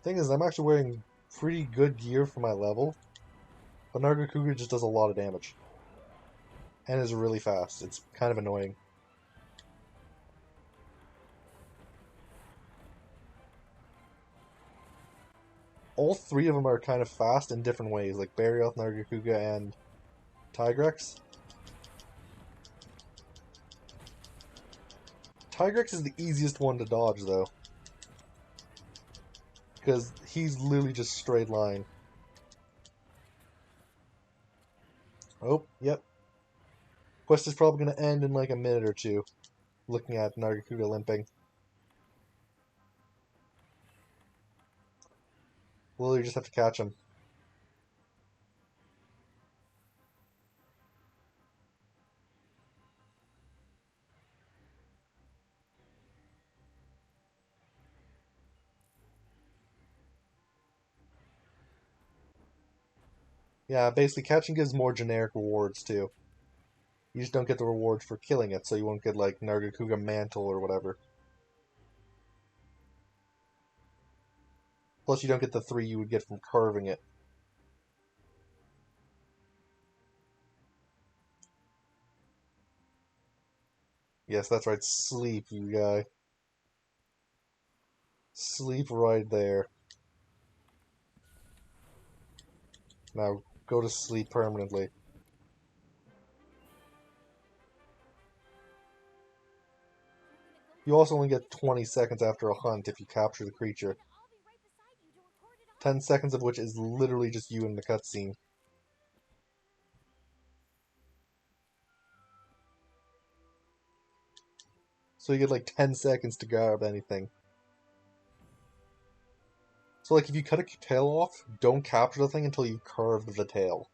Thing is, I'm actually wearing pretty good gear for my level, but Nargacuga just does a lot of damage. And is really fast. It's kind of annoying. All three of them are kind of fast in different ways, like Barioth, Nargacuga, and Tigrex. Tigrex is the easiest one to dodge, though. Because he's literally just straight line. Oh, yep. Quest is probably going to end in like a minute or two. Looking at Nargacuga limping. Literally just have to catch him. Yeah, basically catching gives more generic rewards too. You just don't get the rewards for killing it, so you won't get like Nargacuga Mantle or whatever. Plus you don't get the 3 you would get from carving it. Yes, that's right, sleep, you guy. Sleep right there. Now, go to sleep permanently. You also only get 20 seconds after a hunt if you capture the creature. 10 seconds of which is literally just you in the cutscene. So you get like 10 seconds to grab anything. So like if you cut a tail off, don't capture the thing until you carve the tail.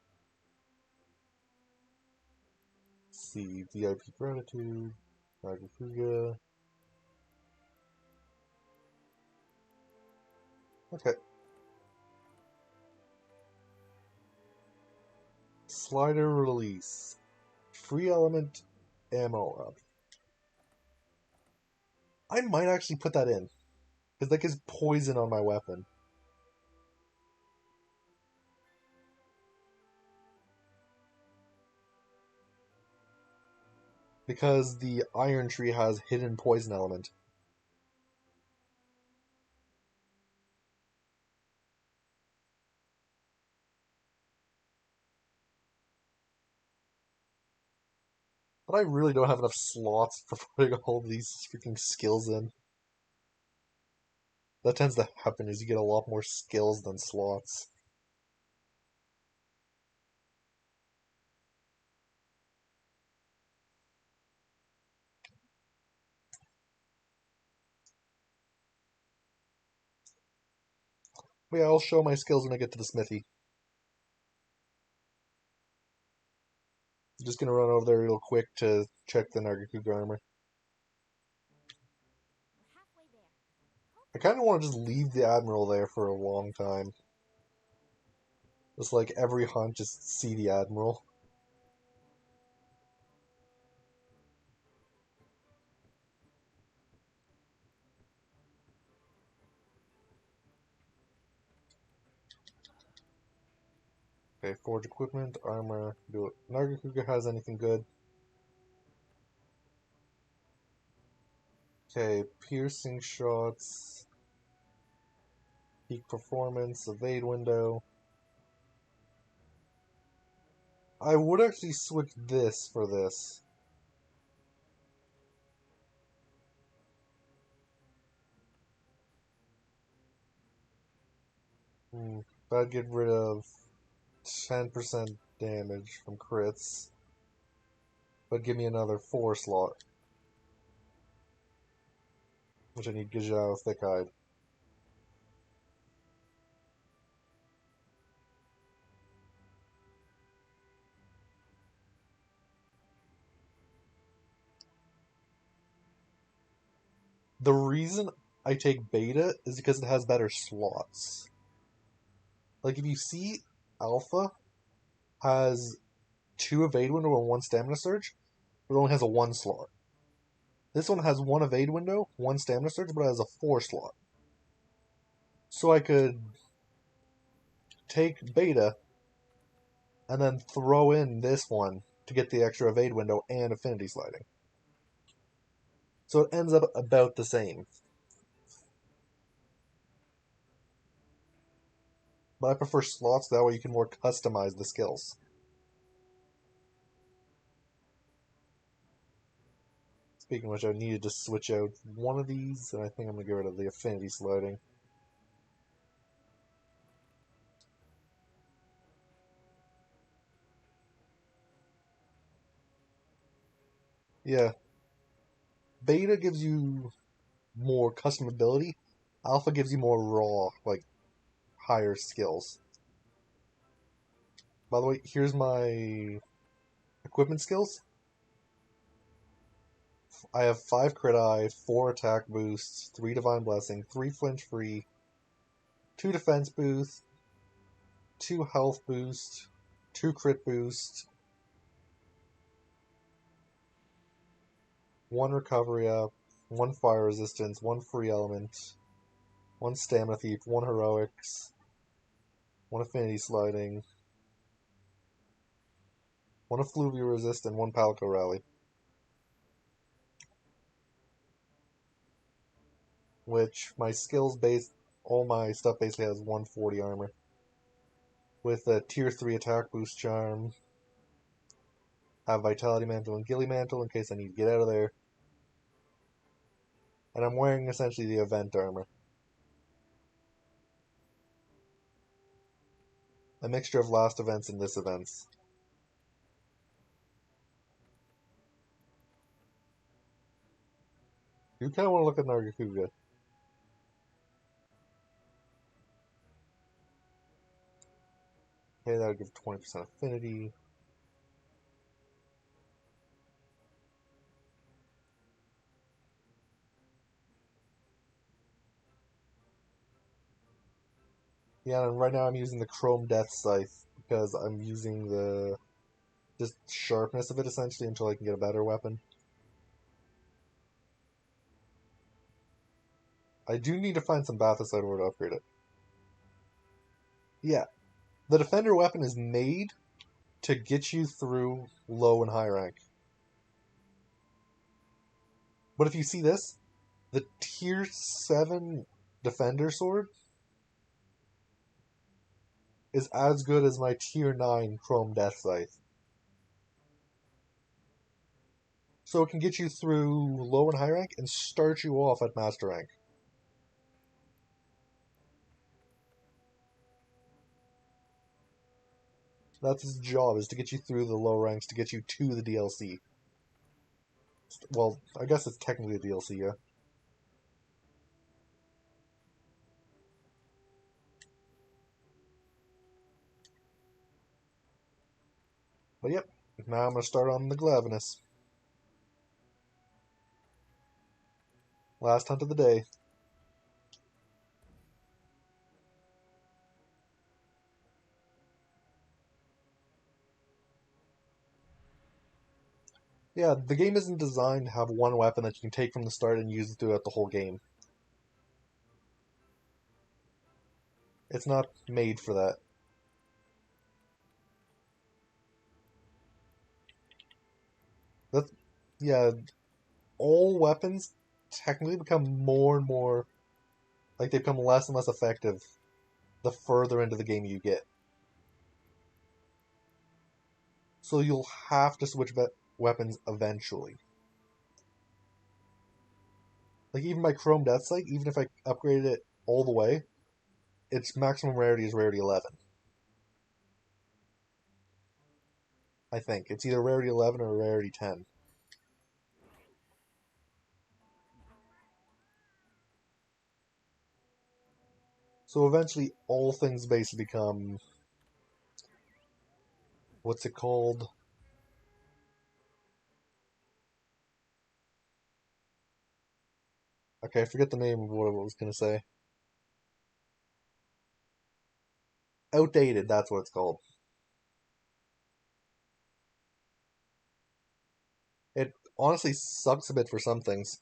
Let's see, VIP Gratitude, Nargacuga. Okay. Slider release. Free element ammo up. I might actually put that in. Because that gives poison on my weapon. Because the Iron Tree has hidden poison element. But I really don't have enough slots for putting all these freaking skills in. That tends to happen is you get a lot more skills than slots. But yeah, I'll show my skills when I get to the smithy. I'm just gonna run over there real quick to check the Nargacuga armor. We're halfway there. I kind of want to just leave the Admiral there for a long time. Just like every hunt, just see the Admiral. Okay, forge equipment, armor, do it. Nargacuga has anything good? Okay, piercing shots, peak performance, evade window. I would actually switch this for this. That'd get rid of 10% damage from crits. But give me another 4 slot. Which I need Gajao Thick-Eyed. The reason I take Beta is because it has better slots. Like if you see Alpha has 2 evade window and 1 stamina surge, but it only has a 1 slot. This one has 1 evade window, 1 stamina surge, but it has a 4 slot. So I could take Beta and then throw in this one to get the extra evade window and affinity sliding. So it ends up about the same. But I prefer slots, that way you can more customize the skills. Speaking of which, I needed to switch out one of these, and I think I'm going to get rid of the affinity sliding. Yeah. Beta gives you more customability. Alpha gives you more raw, like, higher skills. By the way, here's my equipment skills. I have 5 crit eye, 4 attack boosts, 3 divine blessing, 3 flinch free, 2 defense boost, 2 health boost, 2 crit boost, 1 recovery up, 1 fire resistance, 1 free element, 1 stamina thief, 1 heroics, 1 affinity sliding, 1 effluvial resist, and 1 palico rally. Which my skills base, all my stuff basically has 140 armor. With a tier 3 attack boost charm, have vitality mantle and ghillie mantle in case I need to get out of there. And I'm wearing essentially the event armor. A mixture of last events and this events. You kind of want to look at Nargacuga. Okay, that'll give 20% affinity. Yeah, and right now I'm using the Chrome Death Scythe because I'm using the just sharpness of it essentially until I can get a better weapon. I do need to find some Bathicide ore to upgrade it. Yeah, the Defender weapon is made to get you through low and high rank. But if you see this, the tier 7 Defender sword is as good as my tier 9 Chrome Death Scythe. So it can get you through low and high rank and start you off at master rank. That's its job, is to get you through the low ranks, to get you to the DLC. Well, I guess it's technically a DLC, yeah. But yep, now I'm going to start on the Glavenus. Last hunt of the day. Yeah, the game isn't designed to have one weapon that you can take from the start and use throughout the whole game. It's not made for that. That's, yeah, all weapons technically become more and more, like they become less and less effective the further into the game you get. So you'll have to switch weapons eventually. Like even my Chrome Death Sight, even if I upgraded it all the way, its maximum rarity is rarity 11. I think. It's either rarity 11 or rarity 10. So eventually all things basically become... What's it called? Okay, I forget the name of what I was going to say. Outdated, that's what it's called. It honestly sucks a bit for some things.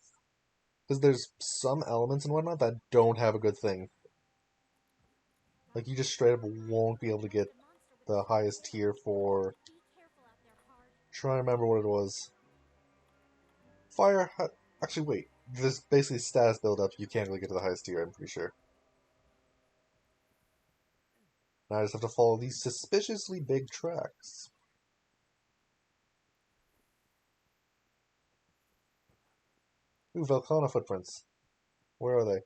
Because there's some elements and whatnot that don't have a good thing. Like, you just straight up won't be able to get the highest tier for... Trying to remember what it was. Fire... Actually, wait. There's basically status build-up. You can't really get to the highest tier, I'm pretty sure. Now I just have to follow these suspiciously big tracks. Ooh, Velkhana footprints. Where are they?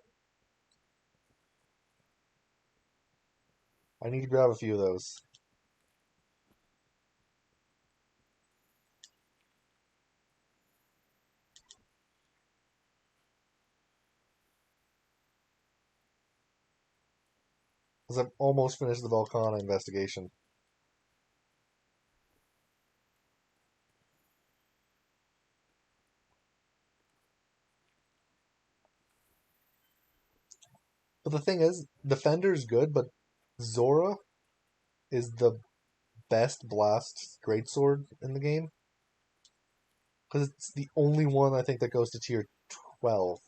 I need to grab a few of those. Because I've almost finished the Volcana investigation. But the thing is, Defender's good, but Zora is the best blast greatsword in the game. Because it's the only one I think that goes to tier 12.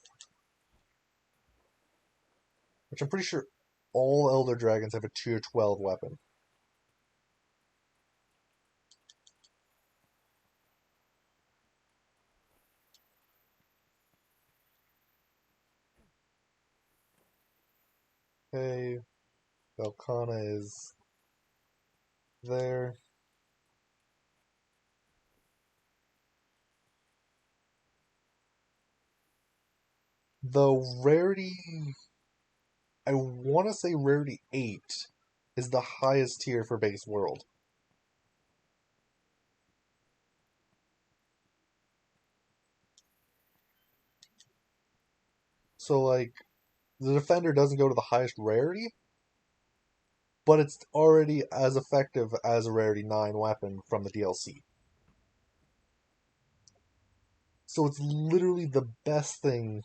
Which I'm pretty sure all Elder Dragons have a tier 12 weapon. Okay, Velkhana is there. The rarity, I want to say rarity 8 is the highest tier for base world. So, like, the Defender doesn't go to the highest rarity, but it's already as effective as a rarity 9 weapon from the DLC. So it's literally the best thing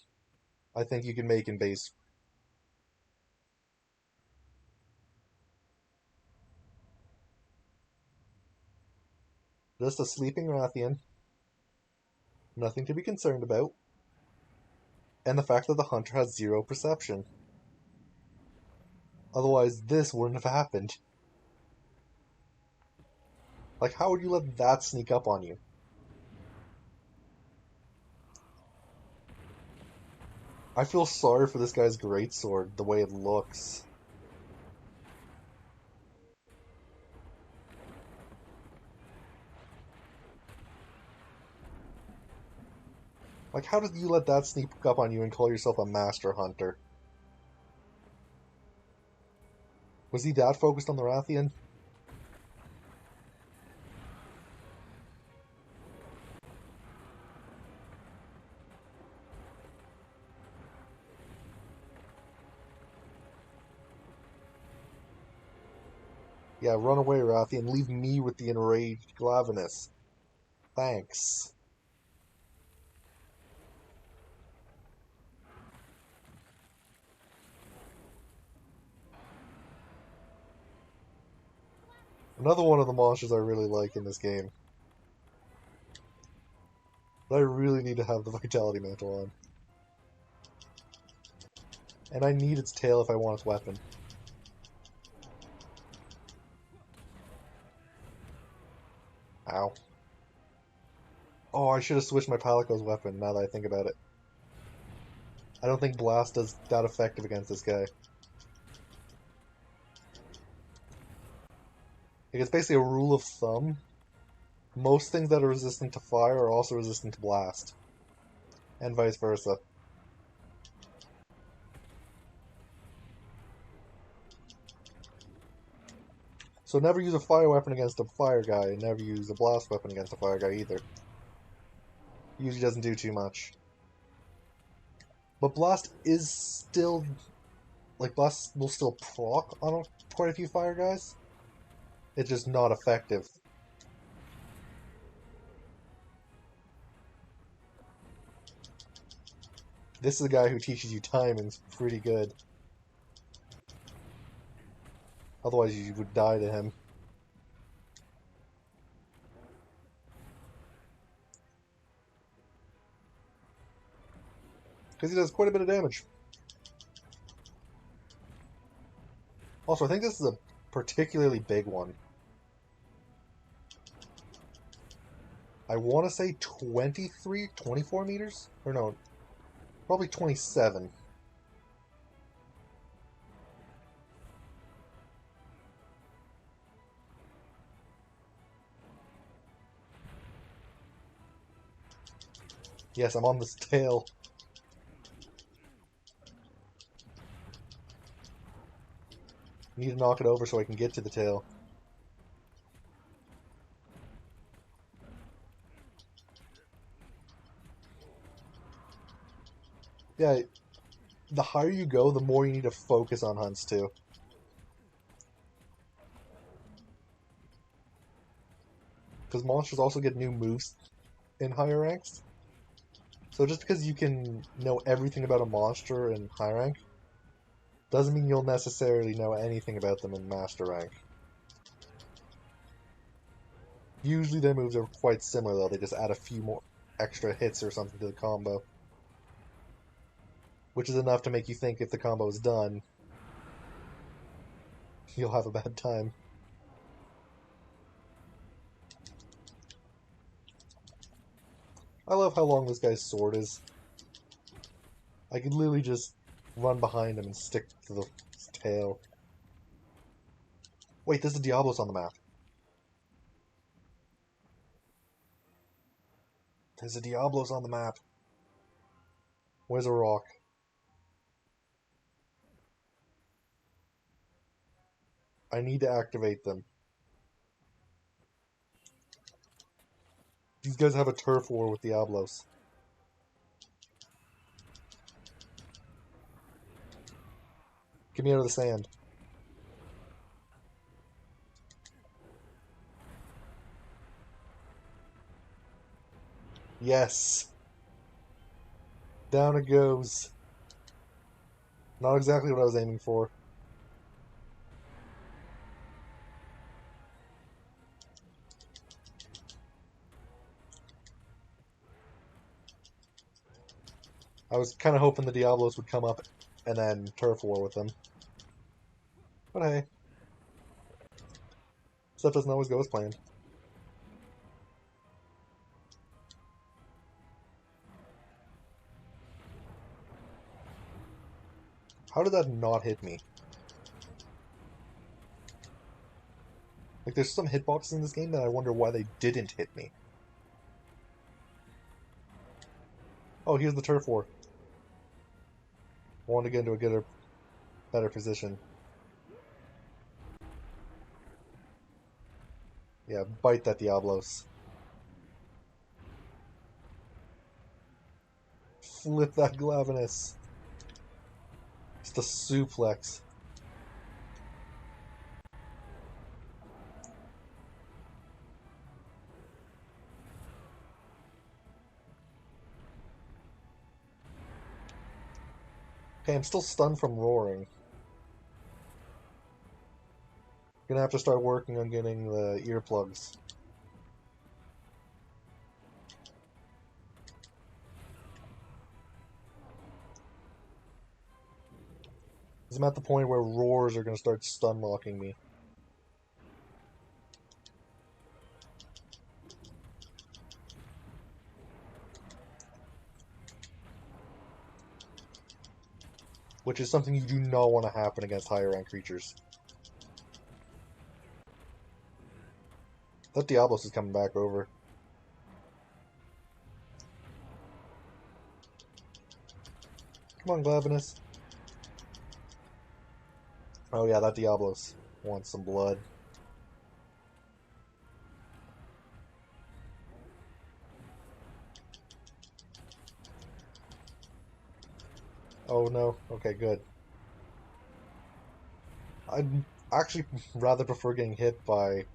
I think you can make in base. Just a sleeping Rathian. Nothing to be concerned about. And the fact that the hunter has 0 perception. Otherwise, this wouldn't have happened. Like, how would you let that sneak up on you? I feel sorry for this guy's greatsword, the way it looks. Like, how did you let that sneak up on you and call yourself a master hunter? Was he that focused on the Rathian? Yeah, run away, Rathian. Leave me with the enraged Glavenus. Thanks. Another one of the monsters I really like in this game. But I really need to have the Vitality Mantle on. And I need its tail if I want its weapon. Ow. Oh, I should have switched my Palico's weapon, now that I think about it. I don't think Blast is that effective against this guy. Like, it's basically a rule of thumb. Most things that are resistant to fire are also resistant to blast. And vice versa. So never use a fire weapon against a fire guy, and never use a blast weapon against a fire guy either. Usually doesn't do too much. But blast is still... Like, blast will still proc on quite a few fire guys. It's just not effective. This is a guy who teaches you timing's pretty good. Otherwise you would die to him. Because he does quite a bit of damage. Also, I think this is a particularly big one. I want to say 23, 24 meters? Or no, probably 27. Yes, I'm on this tail. Need to knock it over so I can get to the tail. Yeah, the higher you go, the more you need to focus on hunts too. because monsters also get new moves in higher ranks. So just because you can know everything about a monster in high rank doesn't mean you'll necessarily know anything about them in master rank. Usually their moves are quite similar though, they just add a few more extra hits or something to the combo. Which is enough to make you think if the combo is done, you'll have a bad time. I love how long this guy's sword is. I could literally just run behind him and stick to the tail. Wait, there's a Diablos on the map. There's a Diablos on the map. Where's a rock? I need to activate them. These guys have a turf war with Diablos. Get me out of the sand. Yes. Down it goes. Not exactly what I was aiming for. I was kind of hoping the Diablos would come up and then turf war with them. But hey. Stuff doesn't always go as planned. How did that not hit me? Like, there's some hitboxes in this game that I wonder why they didn't hit me. Oh, here's the turf war. I want to get into a better position. Yeah, bite that Diablos. Flip that Glavenus. Just a suplex. Okay, I'm still stunned from roaring. Gonna have to start working on getting the earplugs. I'm at the point where roars are gonna start stun locking me. Which is something you do not want to happen against higher rank creatures. That Diablos is coming back over. Come on, Glavenus. Oh yeah, that Diablos wants some blood. Oh no, okay, good. I'd actually rather prefer getting hit by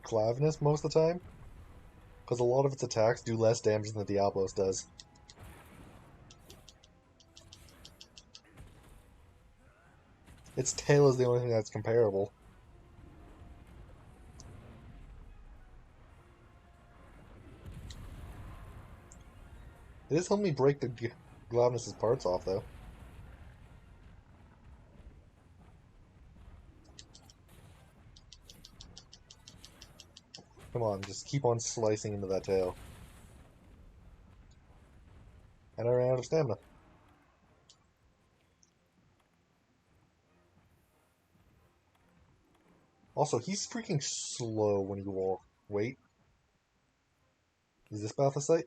Glavenus most of the time, because a lot of its attacks do less damage than the Diablos does. Its tail is the only thing that's comparable. It is helping me break the Glavenus' parts off, though. Come on, just keep on slicing into that tail. And I ran out of stamina. Also, he's freaking slow when you walk. Wait. Is this Bathocyte?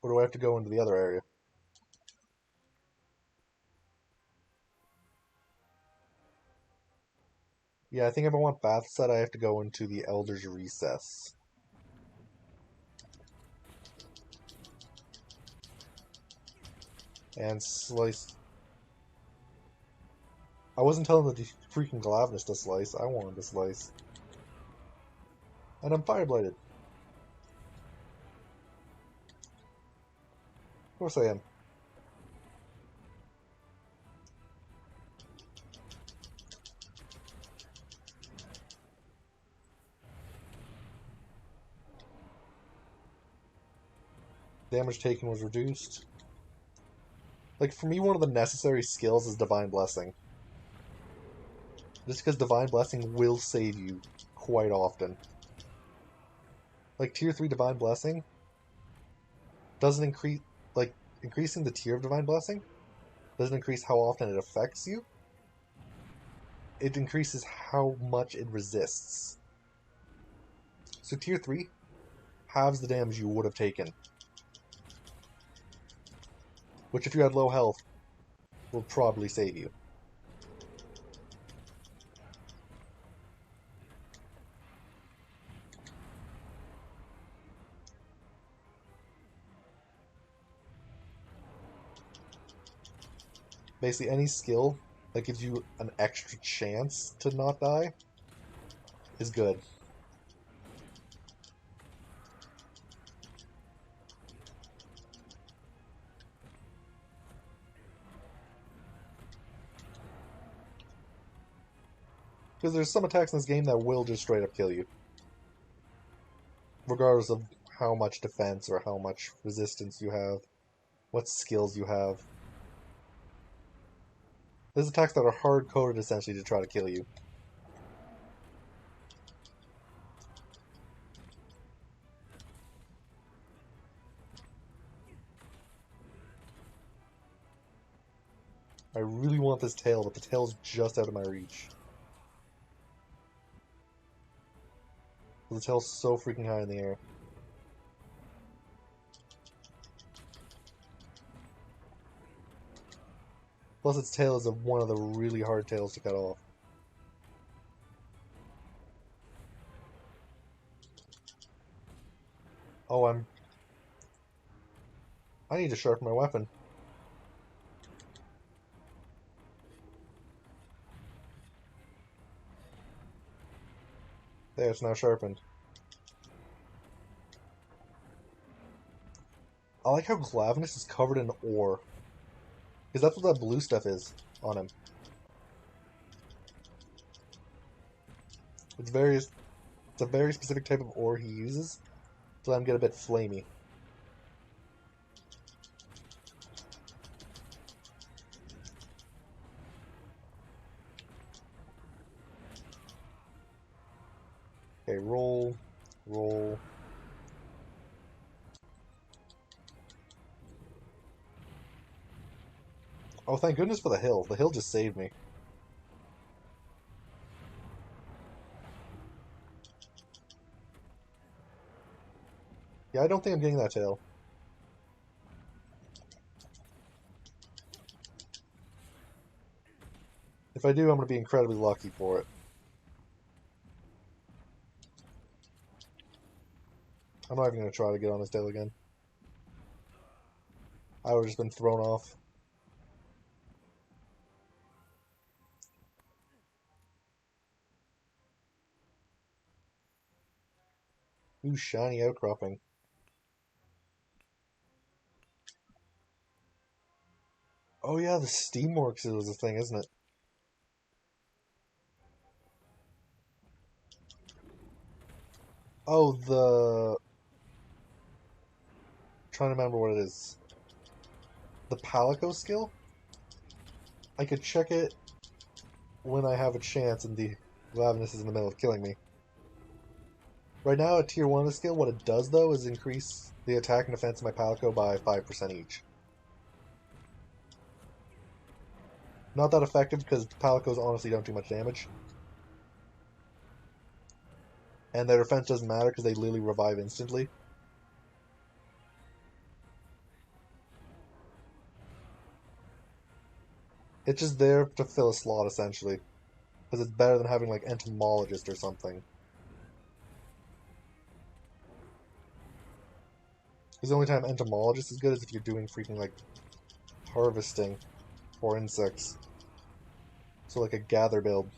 Or do I have to go into the other area? Yeah, I think if I want Bathocyte, I have to go into the Elder's Recess. And slice. I wasn't telling the freaking Glavenus to slice. I wanted to slice. And I'm fire blighted. Of course I am. Damage taken was reduced. Like, for me, one of the necessary skills is Divine Blessing. Just because Divine Blessing will save you quite often. Like, Tier 3 Divine Blessing doesn't increase... Like, increasing the tier of Divine Blessing doesn't increase how often it affects you. It increases how much it resists. So Tier 3 halves the damage you would have taken. Which, if you had low health, will probably save you. Basically, any skill that gives you an extra chance to not die is good. Because there's some attacks in this game that will just straight up kill you. Regardless of how much defense or how much resistance you have, what skills you have. There's attacks that are hard-coded essentially to try to kill you. I really want this tail, but the tail's just out of my reach. The tail's so freaking high in the air. Plus its tail is one of the really hard tails to cut off. Oh, I need to sharpen my weapon. There, it's now sharpened. I like how Glavenus is covered in ore. Because that's what that blue stuff is on him. It's a very specific type of ore he uses to let him get a bit flamey. Okay, roll, roll. Oh, thank goodness for the hill. The hill just saved me. Yeah, I don't think I'm getting that tail. If I do, I'm going to be incredibly lucky for it. I'm not even going to try to get on his tail again. I would have just been thrown off. Ooh, shiny outcropping. Oh yeah, the Steamworks is a thing, isn't it? Oh, trying to remember what it is. The Palico skill? I could check it when I have a chance and the Glavenus is in the middle of killing me. Right now, at Tier 1 of the skill, what it does, though, is increase the attack and defense of my Palico by 5% each. Not that effective, because Palicos honestly don't do much damage. And their defense doesn't matter, because they literally revive instantly. It's just there to fill a slot, essentially. Because it's better than having, like, Entomologist or something. Because the only time Entomologist is good is if you're doing freaking, like, harvesting for insects. So like a gather build.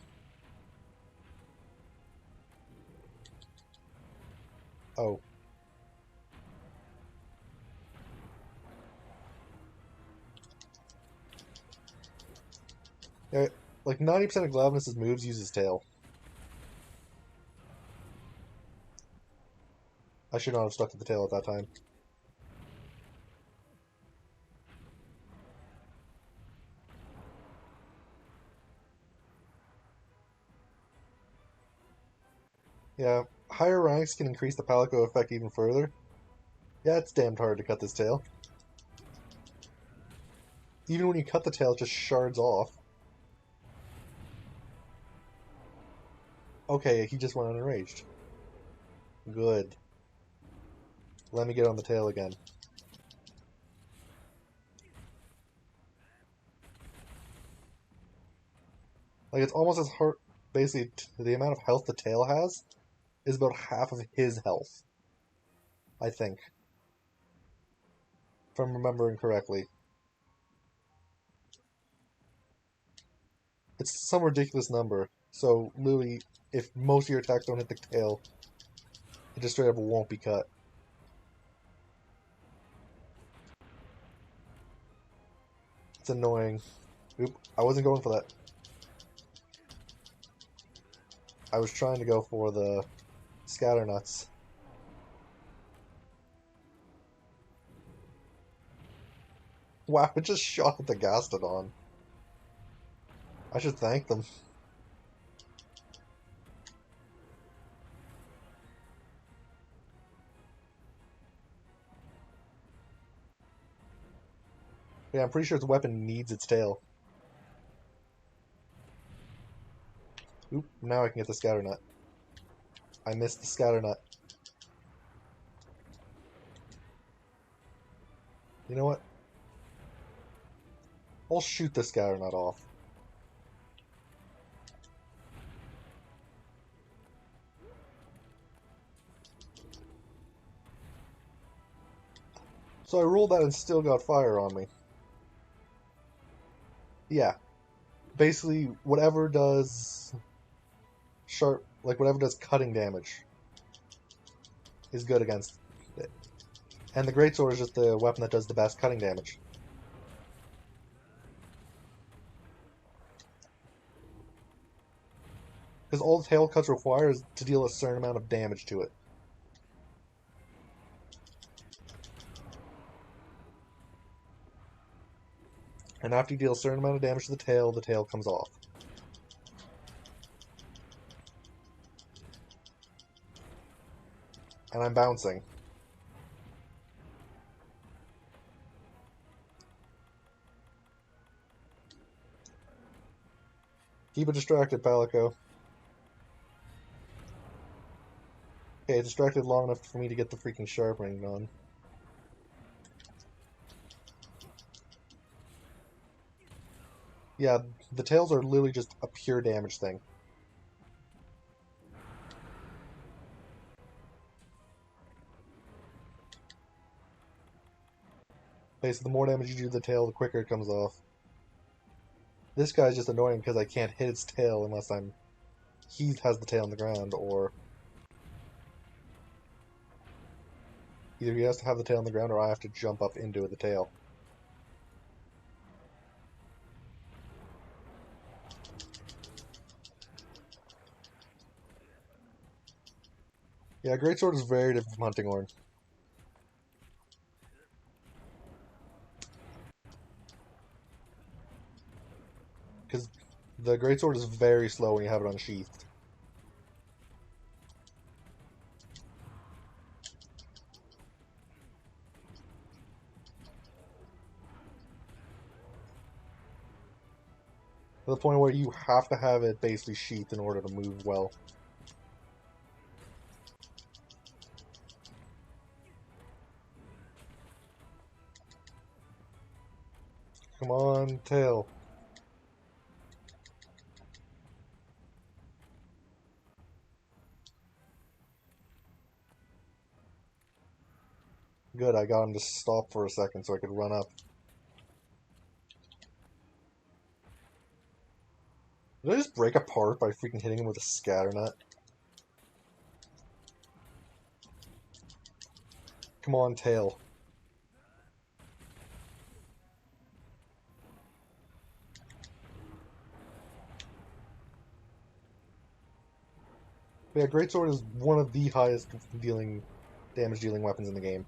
Oh. Yeah, like 90% of Glavenus' moves use his tail. I should not have stuck to the tail at that time. Yeah, higher ranks can increase the Palico effect even further. Yeah, it's damned hard to cut this tail. Even when you cut the tail, it just shards off. Okay, he just went unenraged. Good. Let me get on the tail again. Like, it's almost as hard... Basically, the amount of health the tail has is about half of his health. I think. If I'm remembering correctly. It's some ridiculous number. So, literally, if most of your attacks don't hit the tail, it just straight up won't be cut. It's annoying. Oop, I wasn't going for that. I was trying to go for the scatter nuts. Wow, it just shot at the Gastodon. I should thank them. Yeah, I'm pretty sure its weapon needs its tail. Oop, now I can get the scatter nut. I missed the scatter nut. You know what? I'll shoot the scatter nut off. So I rolled that and still got fire on me. Yeah. Basically, whatever does sharp, like whatever does cutting damage is good against it. And the greatsword is just the weapon that does the best cutting damage. Because all the tail cuts require is to deal a certain amount of damage to it. And after you deal a certain amount of damage to the tail comes off. And I'm bouncing. Keep it distracted, Palico. Okay, it's distracted long enough for me to get the freaking sharpening on. Yeah, the tails are literally just a pure damage thing. Basically, the more damage you do to the tail, the quicker it comes off. This guy's just annoying because I can't hit its tail unless he has the tail on the ground, or either he has to have the tail on the ground or I have to jump up into the tail. Yeah, Greatsword is very different from Hunting Horn. Because the Greatsword is very slow when you have it unsheathed. To the point where you have to have it basically sheathed in order to move well. Come on, tail. Good, I got him to stop for a second so I could run up. Did I just break apart by freaking hitting him with a scatter net? Come on, tail. But yeah, Greatsword is one of the highest damage dealing weapons in the game.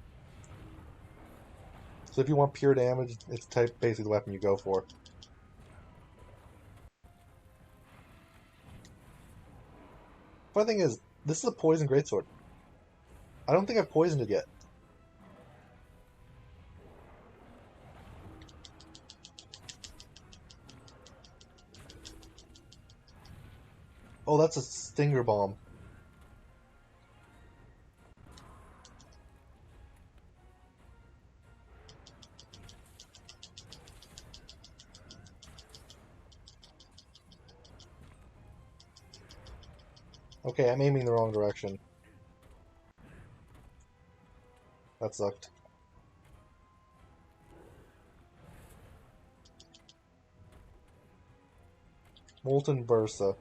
So if you want pure damage, it's basically the weapon you go for. Funny thing is, this is a poison Greatsword. I don't think I've poisoned it yet. Oh, that's a Stinger Bomb. Okay, I'm aiming the wrong direction. That sucked. Molten Bursa.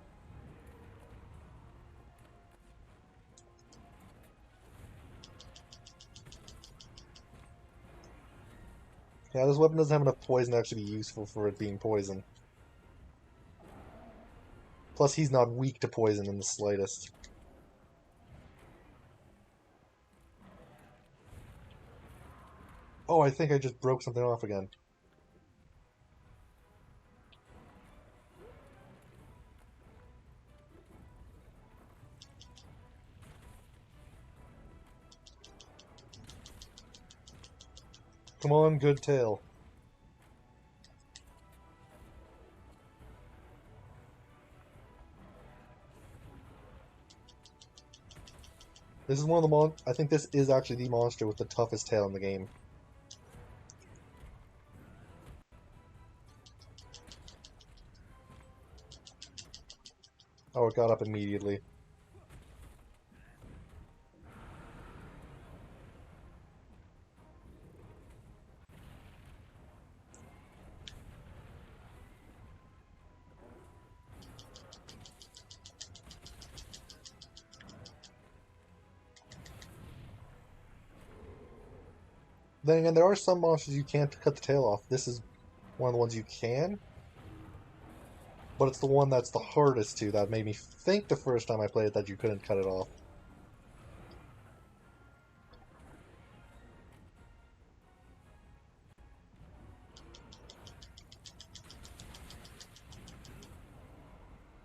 Yeah, this weapon doesn't have enough poison to actually be useful for it being poison. Plus, he's not weak to poison in the slightest. Oh, I think I just broke something off again. Come on, good tail. This is one of the I think this is actually the monster with the toughest tail in the game. Oh, it got up immediately. Then again, there are some monsters you can't cut the tail off. This is one of the ones you can. But it's the one that's the hardest to that made me think the first time I played it that you couldn't cut it off.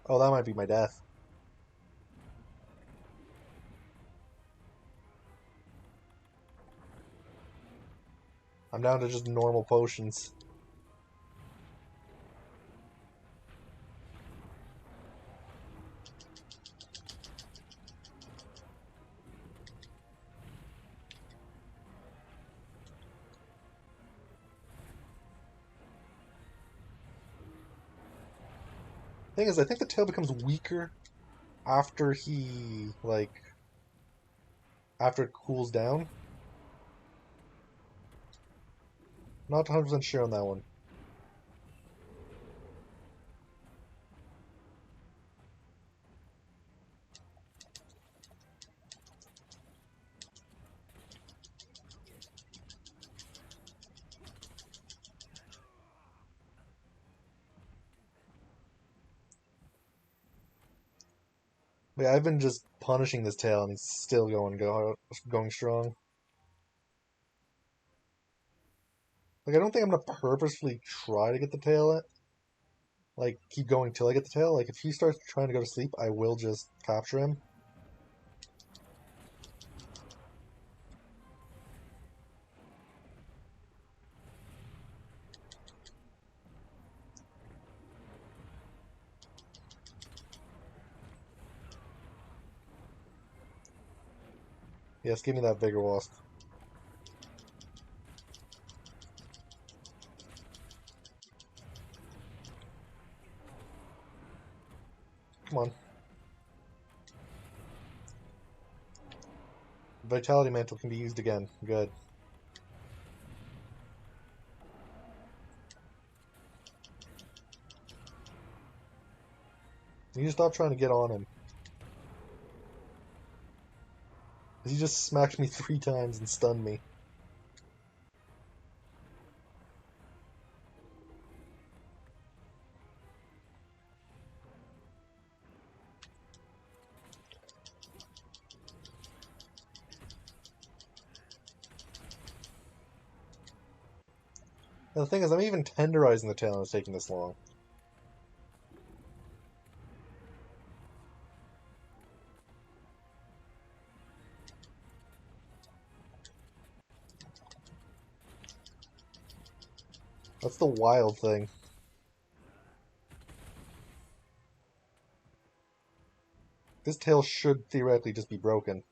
Oh, that might be my death. I'm down to just normal potions. Thing is, I think the tail becomes weaker after after it cools down. Not 100% sure on that one. But yeah, I've been just punishing this tail and he's still going strong. Like, I don't think I'm gonna purposefully try to get the tail keep going till I get the tail. Like, if he starts trying to go to sleep, I will just capture him. Yes, give me that Vigor Wasp. Come on. Vitality Mantle can be used again. Good. You just stop trying to get on him. He just smacked me 3 times and stunned me. And the thing is, I'm even tenderizing the tail and it's taking this long. That's the wild thing. This tail should theoretically just be broken.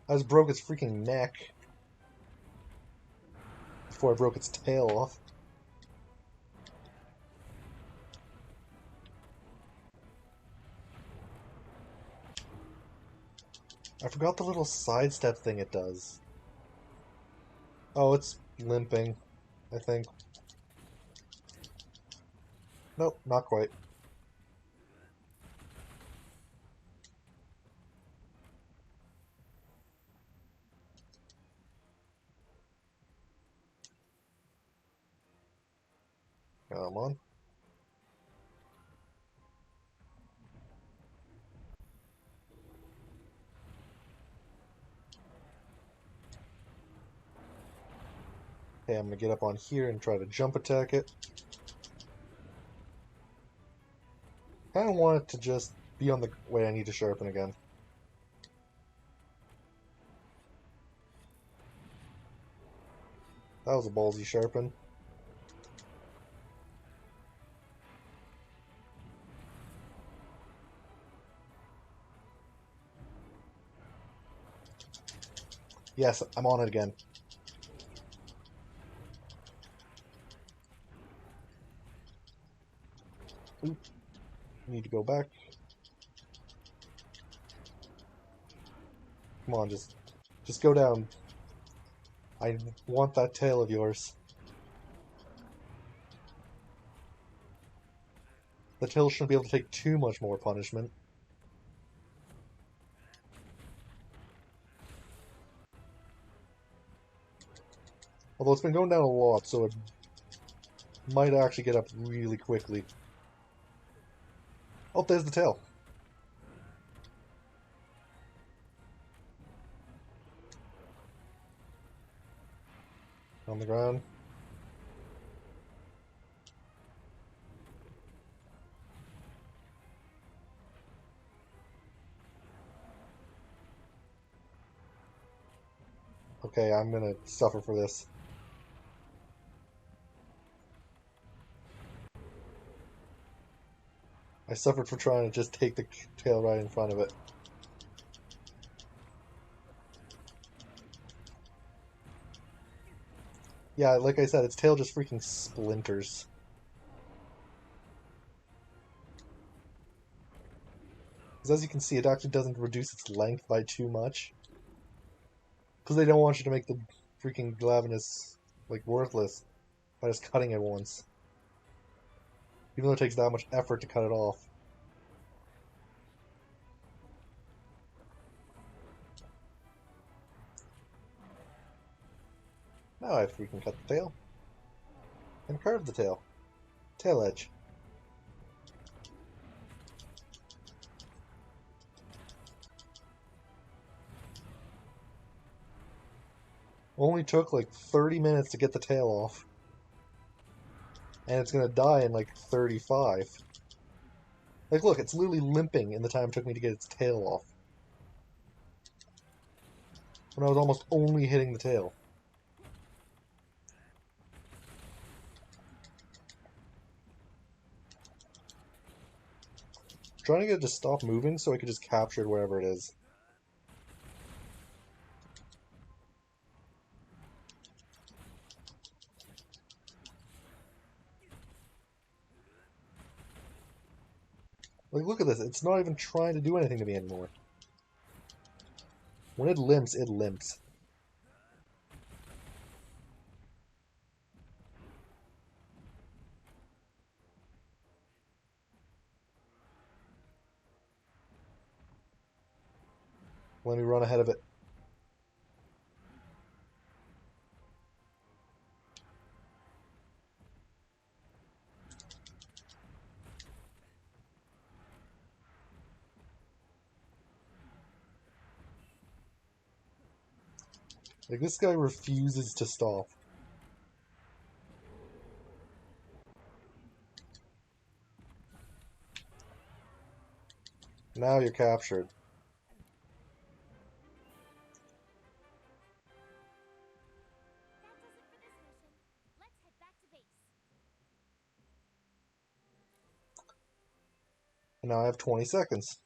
I just broke its freaking neck before I broke its tail off. I forgot the little sidestep thing it does. Oh, it's limping, I think. Nope, not quite. Come on. Okay, I'm gonna get up on here and try to jump attack it. I don't want it to just be on the way I need to sharpen again. That was a ballsy sharpen. Yes, I'm on it again. Oop. Need to go back. Come on, just go down. I want that tail of yours. The tail shouldn't be able to take too much more punishment. Although it's been going down a lot, so it might actually get up really quickly. Oh, there's the tail. On the ground. Okay, I'm gonna suffer for this. I suffered for trying to just take the tail right in front of it. Yeah, like I said, its tail just freaking splinters. Because as you can see, it actually doesn't reduce its length by too much. Because they don't want you to make the freaking Glavenus, like, worthless by just cutting it once. Even though it takes that much effort to cut it off. Now I freaking cut the tail. And curve the tail. Tail edge. Only took like 30 minutes to get the tail off. And it's gonna die in like 35. Like, look, it's literally limping in the time it took me to get its tail off. When I was almost only hitting the tail. Trying to get it to stop moving so I could just capture it wherever it is. Like, look at this. It's not even trying to do anything to me anymore. When it limps, it limps. Let me run ahead of it. Like, this guy refuses to stop. Now you're captured. That does it for this mission. Let's head back to base. And now I have 20 seconds.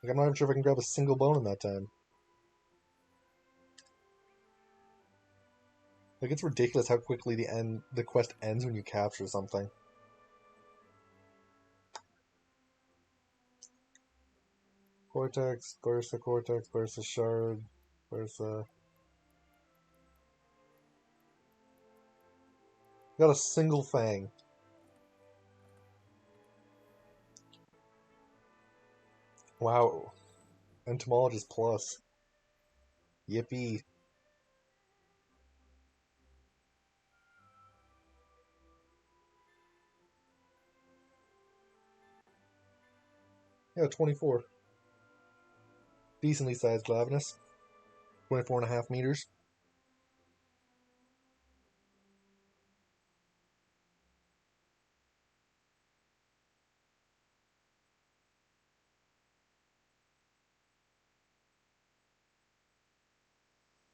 Like, I'm not even sure if I can grab a single bone in that time. Like, it's ridiculous how quickly the quest ends when you capture something. Cortex, Bursa Shard, Bursa. Got a single fang. Wow. Entomologist plus. Yippee. Yeah, 24. Decently sized Glavenus. 24.5 meters.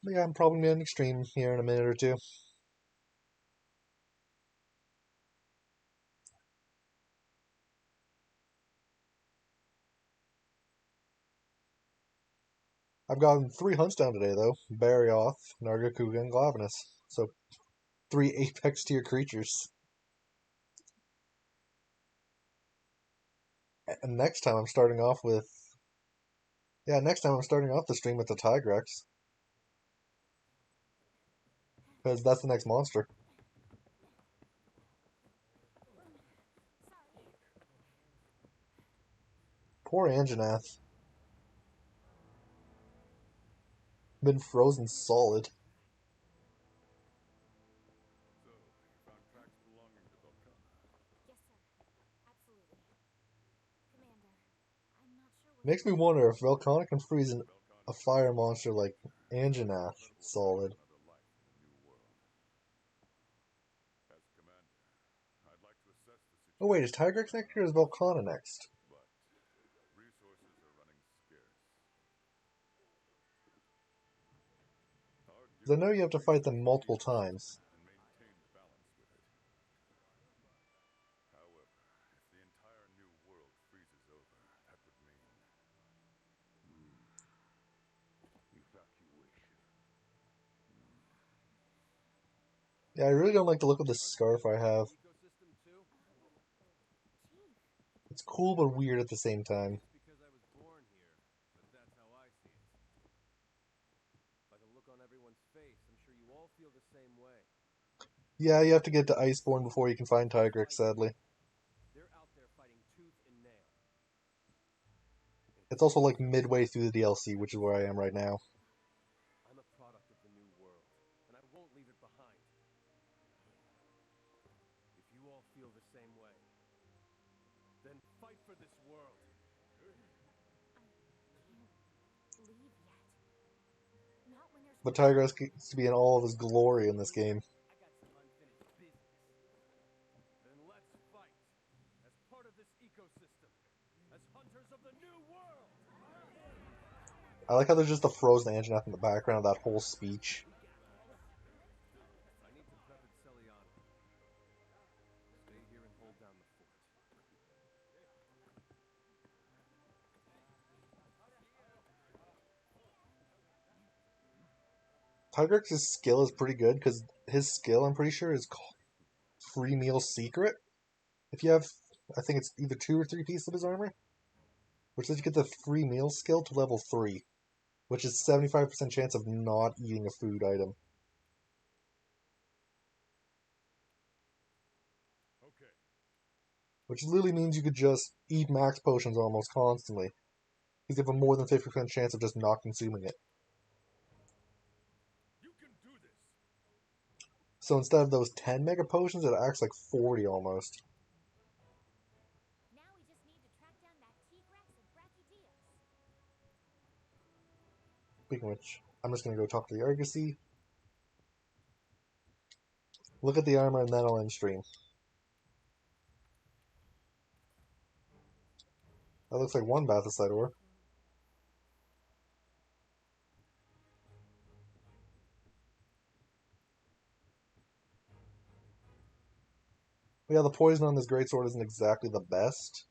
But yeah, I'm probably going to extreme here in a minute or two. I've gotten 3 hunts down today, though. Barioth, Nargacuga, and Glavenus. So, 3 apex tier creatures. And next time I'm starting off with... Yeah, next time I'm starting off the stream with the Tigrex. Because that's the next monster. Sorry. Poor Anjanath. Been frozen solid. So, you found tracks belonging to Velcana. Yes, sir. Absolutely. Commander, I'm not sure what Makes me wonder if Velcana can freeze a fire monster like Anjanath solid. Another life in the new world. As commander, I'd like to assess the situation. Oh wait, is Tigrex next or is Velcana next? But resources are running scarce. Because I know you have to fight them multiple times. And maintain the balance with it. However, if the entire new world freezes over, that would mean evacuation. Yeah, I really don't like the look of this scarf I have. Ecosystem too? Chief. It's cool but weird at the same time. It's because I was born here, but that's how I see it. By the look on everyone's face, I'm sure you all feel the same way. Yeah, you have to get to Iceborne before you can find Tigrex, sadly. They're out there fighting tooth and nail. It's also like midway through the DLC, which is where I am right now. I'm a product of the new world, and I won't leave it behind. If you all feel the same way, then fight for this world. I can't leave yet. Not when there's... But Tigrex gets to be in all of his glory in this game. I got some unfinished business. Then let's fight as part of this ecosystem, as hunters of the new world. I like how there's just a frozen Anjanath in the background of that whole speech. I need to prep at Celiana. Stay here and hold down the fort. Tigrex's skill is pretty good, because his skill, I'm pretty sure, is called Free Meal Secret. If you have, I think it's either 2 or 3 pieces of his armor, which lets you get the free meal skill to level 3, which is 75% chance of not eating a food item. Okay. which literally means you could just eat max potions almost constantly. Because you have a more than 50% chance of just not consuming it. You can do this. So instead of those 10 mega potions, it acts like 40 almost. Now we just need to track down that T-Rex and Brachydios. Speaking of which, I'm just going to go talk to the Argosy. Look at the armor and then I'll end stream. That looks like one Bathosite ore. Yeah, the poison on this greatsword isn't exactly the best.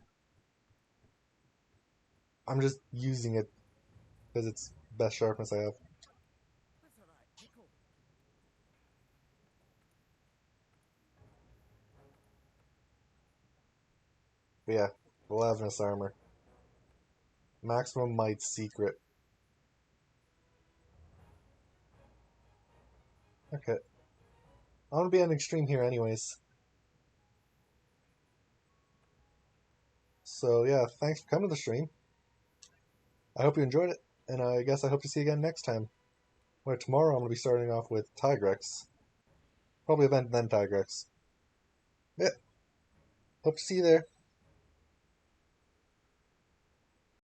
I'm just using it because it's best sharpness I have. That's alright, Pickle. But yeah, Glavenus armor. Maximum might secret. Okay. I'm gonna be ending stream here anyways. So yeah, thanks for coming to the stream. I hope you enjoyed it, and I guess I hope to see you again next time. Where tomorrow I'm gonna be starting off with Tigrex. Probably event then Tigrex. Yeah. Hope to see you there.